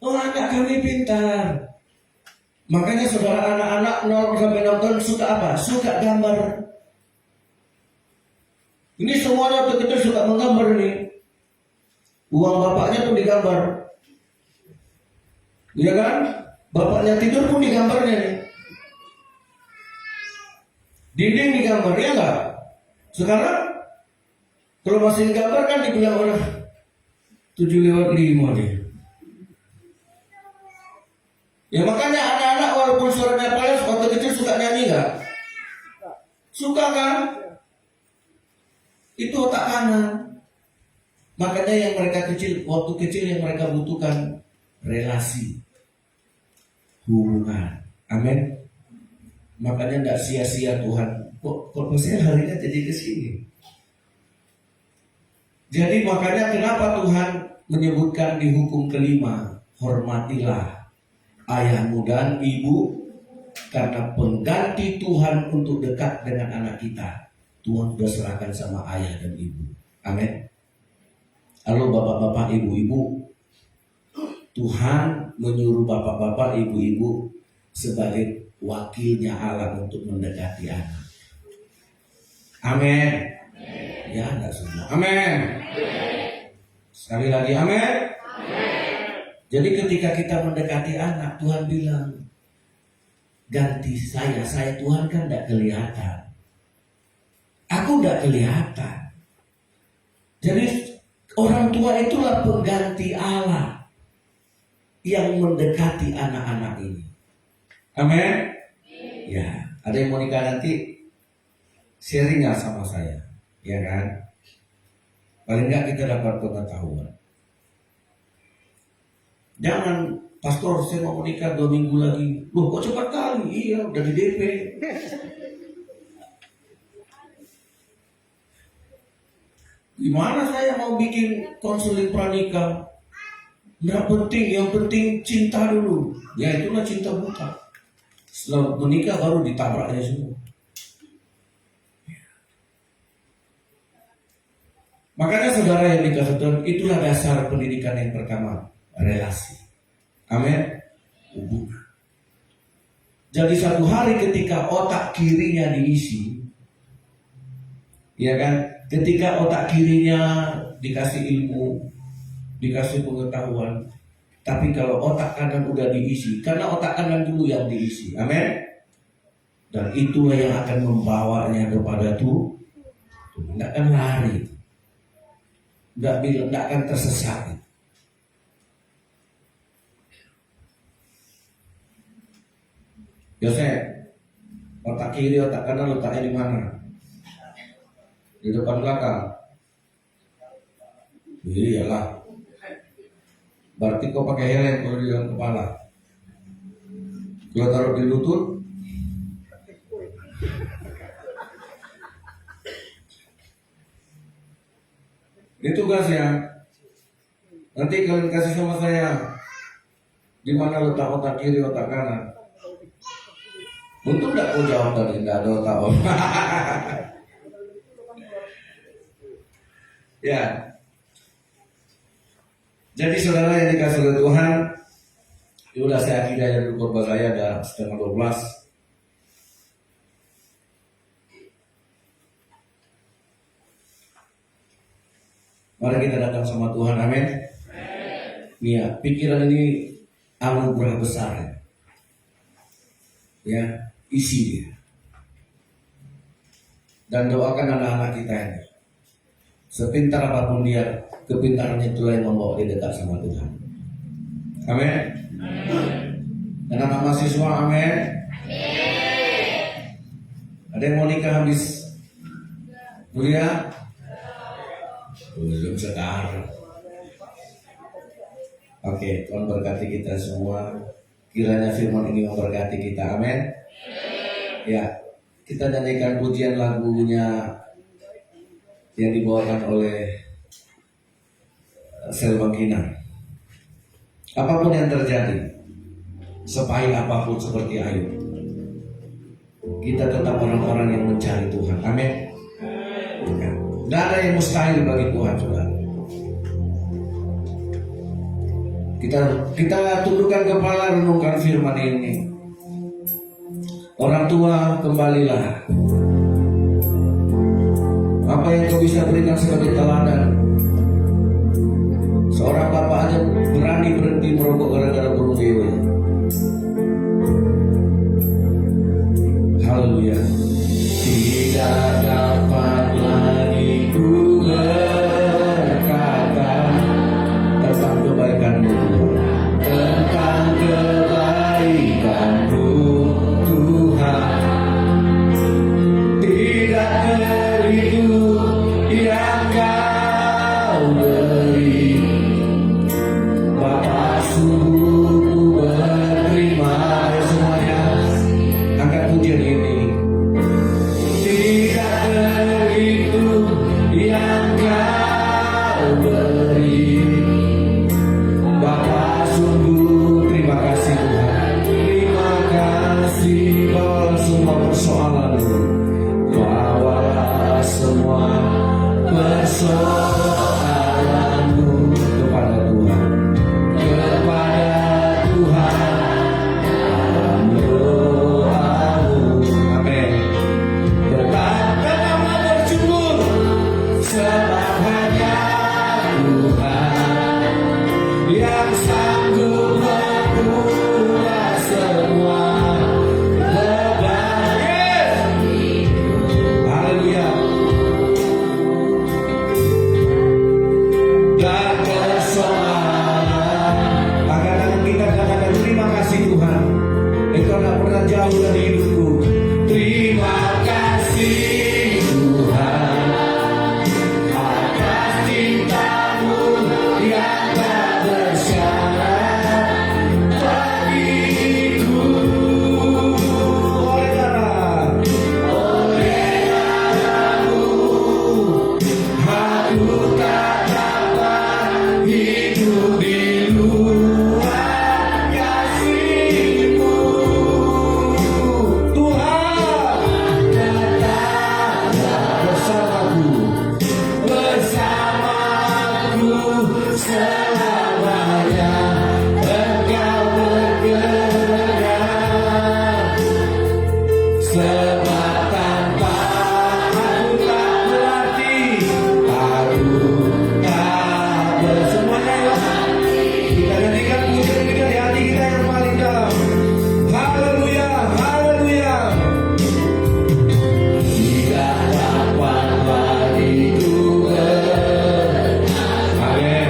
Oh anak kami pintar. Makanya saudara anak-anak 0 sampai 6 tahun suka apa? Suka gambar. Ini semuanya waktu kecil suka menggambar nih. Uang bapaknya pun digambar. Iya kan? Bapaknya tidur pun digambarnya nih. Dinding digambar, ya enggak? Sekarang kalau masih digambar kan dibilang orang 7/5 nih. Ya makanya anak-anak walaupun suaranya panas waktu kecil suka nyanyi nggak? Suka kan? Itu otak kanan. Makanya yang mereka kecil, waktu kecil yang mereka butuhkan relasi, hubungan. Amin. Makanya nggak sia-sia Tuhan. Kok saya hari ini jadi kesini? Jadi makanya kenapa Tuhan menyebutkan di hukum kelima, hormatilah ayahmu dan ibu, karena pengganti Tuhan untuk dekat dengan anak kita, Tuhan sudah serahkan sama ayah dan ibu. Amin. Halo bapak-bapak, ibu-ibu, Tuhan menyuruh bapak-bapak, ibu-ibu sebagai wakilnya Allah untuk mendekati anak. Amin. Ya, enggak semua. Amin. Sekali lagi, amin. Jadi ketika kita mendekati anak, Tuhan bilang, ganti saya Tuhan kan tidak kelihatan. Aku tidak kelihatan. Jadi orang tua itulah pengganti Allah yang mendekati anak-anak ini. Amin. Ya, ada yang mau nikah nanti sharing sama saya, ya kan? Paling nggak kita dapat pengetahuan. Jangan, pastor saya mau menikah 2 minggu lagi. Loh kok cepat kali? Iya udah di DP. Gimana saya mau bikin konseling pranikah? Nggak penting, yang penting cinta dulu. Ya itulah cinta buta. Setelah menikah baru ditabraknya semua. Makanya saudara yang dikasih Tuhan, itulah dasar pendidikan yang pertama, relasi. Amin. Hubungan. Jadi satu hari ketika otak kirinya diisi, ya kan? Ketika otak kirinya dikasih ilmu, dikasih pengetahuan, tapi kalau otak kanan udah diisi, karena otak kanan dulu yang diisi, amin. Dan itulah yang akan membawanya kepada Tuhan. Tidak akan lari, tidak akan tersesat. Yosef, otak kiri, otak kanan letaknya di mana? Di depan belakang. Iyalah. Berarti kau pakai helm kalau di dalam kepala. Kalau taruh di lutut, ini tugasnya. Nanti kalian kasih sama saya di mana letak otak kiri, otak kanan. Untung nggak kau jawab tadi, nggak ada otak. Ya. Jadi saudara yang dikasih oleh Tuhan, itu udah saya akhiri aja dulu khotbah saya, ada setengah 12. Mari kita datang sama Tuhan, amin. Ya, pikiran ini anugerah besar ya. Ya, isi dia. Dan doakan anak-anak kita ini. Sepintar apapun dia, kepintarannya itulah yang membawa dia dekat sama Tuhan. Amin. Dan anak mahasiswa, amin. Ada yang mau nikah habis kuliah? Belum sekarang. Oke, Tuhan berkati kita semua. Kiranya firman ini memberkati kita, amin. Ya, kita nyanyikan pujian lagunya yang dibawakan oleh Selva Gina. Apapun yang terjadi, sepahit apapun seperti Ayub, kita tetap orang-orang yang mencari Tuhan, amin. Tidak ada yang mustahil bagi Tuhan, saudara. Kita tundukkan kepala, renungkan firman ini. Orang tua, kembalilah. Apa yang kau bisa berikan sebagai teladan? Seorang bapak aja berani berhenti merokok gara-gara burung dewa. Haleluya. Tidak dapat lagi ku berkata tentang kebaikan-Mu, tentang kebaikan-Mu Tuhan. Tidak beriku yang Kau beri, Bapa, sungguh ku berterima kasih. Semuanya angkat pujian ini. Tidak beriku yang Kau beri, Bapa, sungguh terima kasih Tuhan. Terima kasih, bawa semua persoalan-Mu, bawa semua persoalan-Mu. selamanya Engkau bergerak. Sebab tanpa aku tak berarti, aku tak bersemuanya ya. Kita nyanyikan pujian kita di hati kita yang paling dalam. Haleluya, haleluya. Tidak dapat lagi ku. Amin.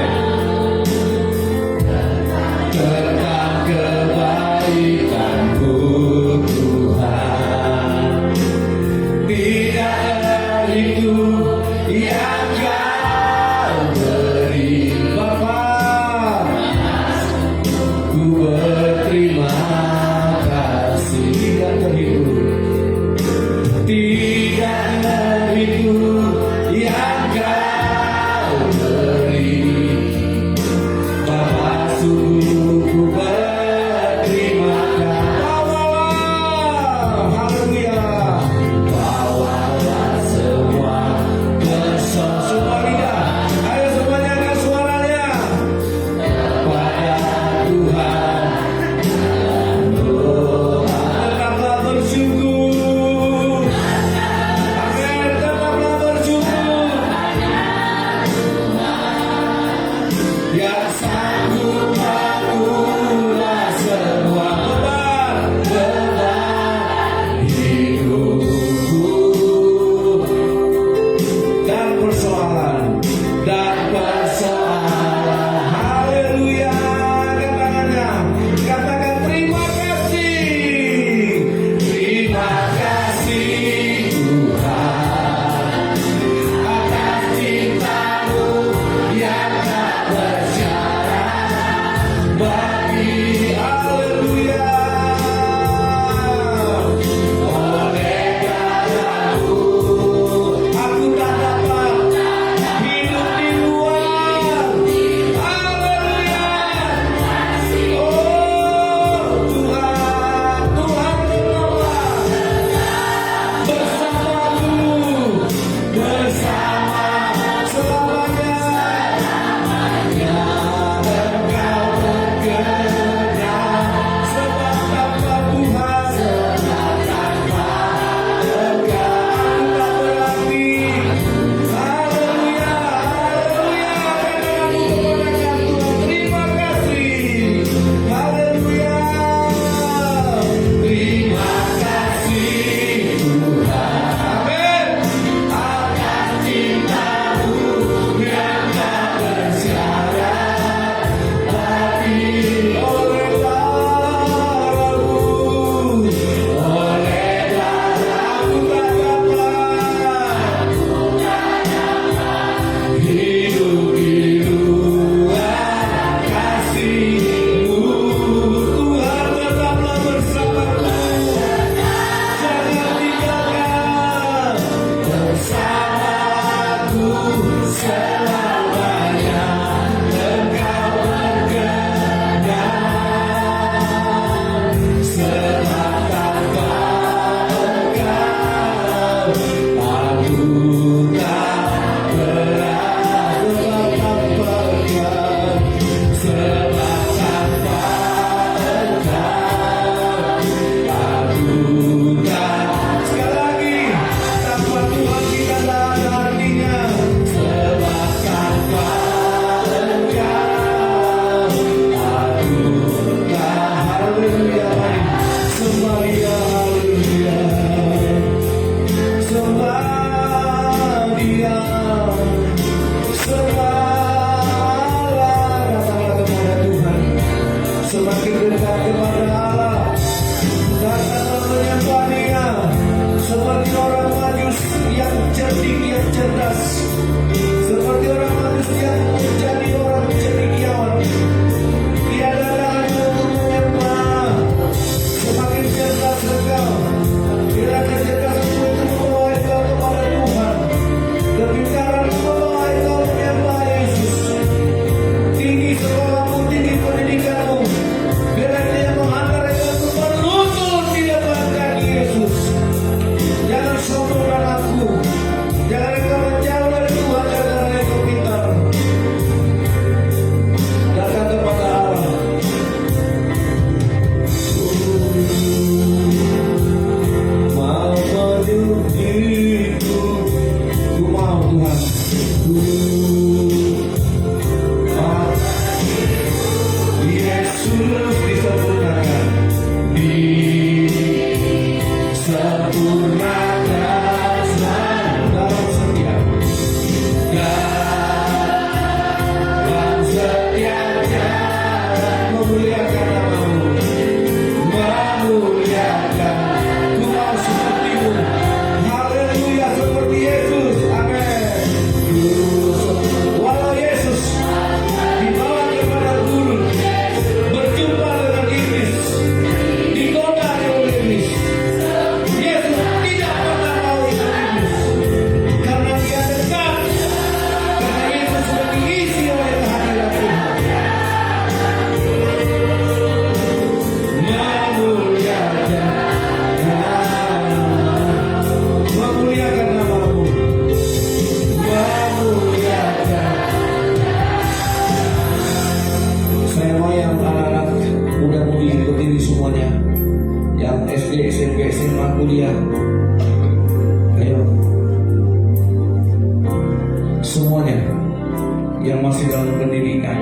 berpendidikan.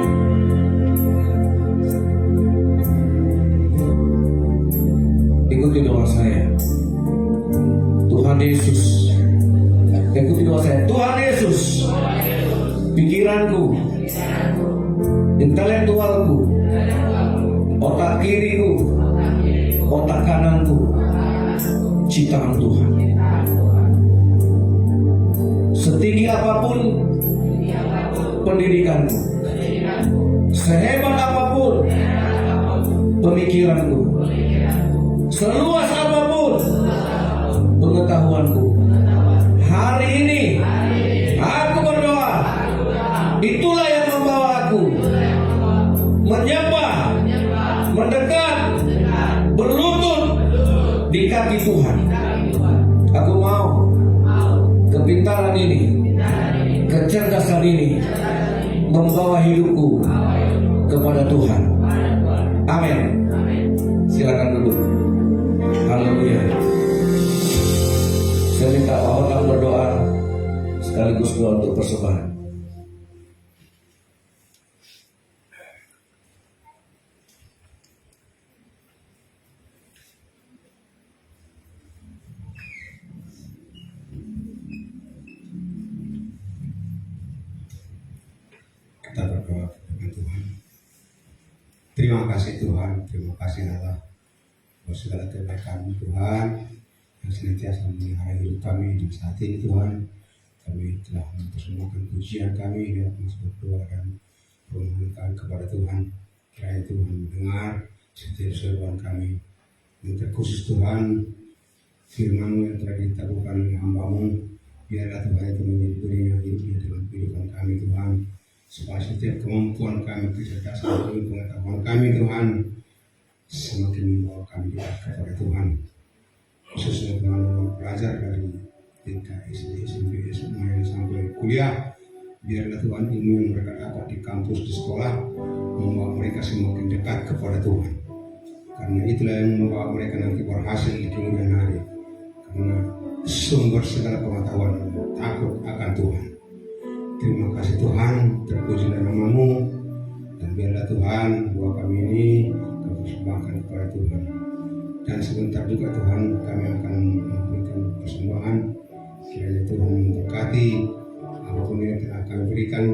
Ikuti doa saya. Tuhan Yesus, ikuti doa saya. Tuhan Yesus, pikiranku, intelektualku, otak kiriku, otak kananku, ciptaan Tuhan. Setinggi apapun pendidikanku, sehebat apapun pemikiranku, seluas apapun pengetahuanku, hari ini aku berdoa, itulah yang membawa aku menyembah, mendekat, berlutut di kaki Tuhan. Aku mau kepintaran ini, kecerdasan ini membawa hidupku kepada Tuhan. Amin. Silakan duduk. Haleluya. Saya minta Pak Otang berdoa sekaligus doa untuk persembahan. Kita berdoa dengan Tuhan. Terima kasih Tuhan, terima kasih Allah buat segala kebaikan Tuhan yang senantiasa memelihara hidup kami di saat ini Tuhan. Kami telah mempersembahkan pujian kami dan berdoa dan permohonan kami kepada Tuhan. Kiranya Tuhan mendengar setiap seruan kami. Yang terkhusus Tuhan, firman-Mu yang telah ditaburkan oleh hamba-Mu, biarlah Tuhan itu menjadi berinya hidupnya dalam kehidupan kami Tuhan. Supaya setiap kemampuan kami, kecerdasan kami, pengetahuan kami Tuhan semakin membawa kami dekat kepada Tuhan. Khususnya Tuhan belajar dari tingkat SD, SMP, SMA sampai kuliah, biarlah Tuhan ilmu yang mereka dapat di kampus, di sekolah membawa mereka semakin dekat kepada Tuhan. Karena itulah yang membawa mereka nanti berhasil di kemudian hari. Karena sumber segala pengetahuan takut akan Tuhan. Terima kasih Tuhan, terpujilah nama-Mu, dan biarlah Tuhan bahwa kami ini kami persembahkan kepada Tuhan. Dan sebentar juga Tuhan kami akan memberikan persembahan. Kiranya Tuhan memberkati apapun yang telah kami berikan,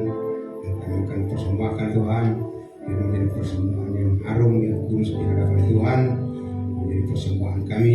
dan kami akan persembahkan Tuhan, yang menjadi persembahan yang harum, yang kudus di hadapan Tuhan, menjadi persembahan kami.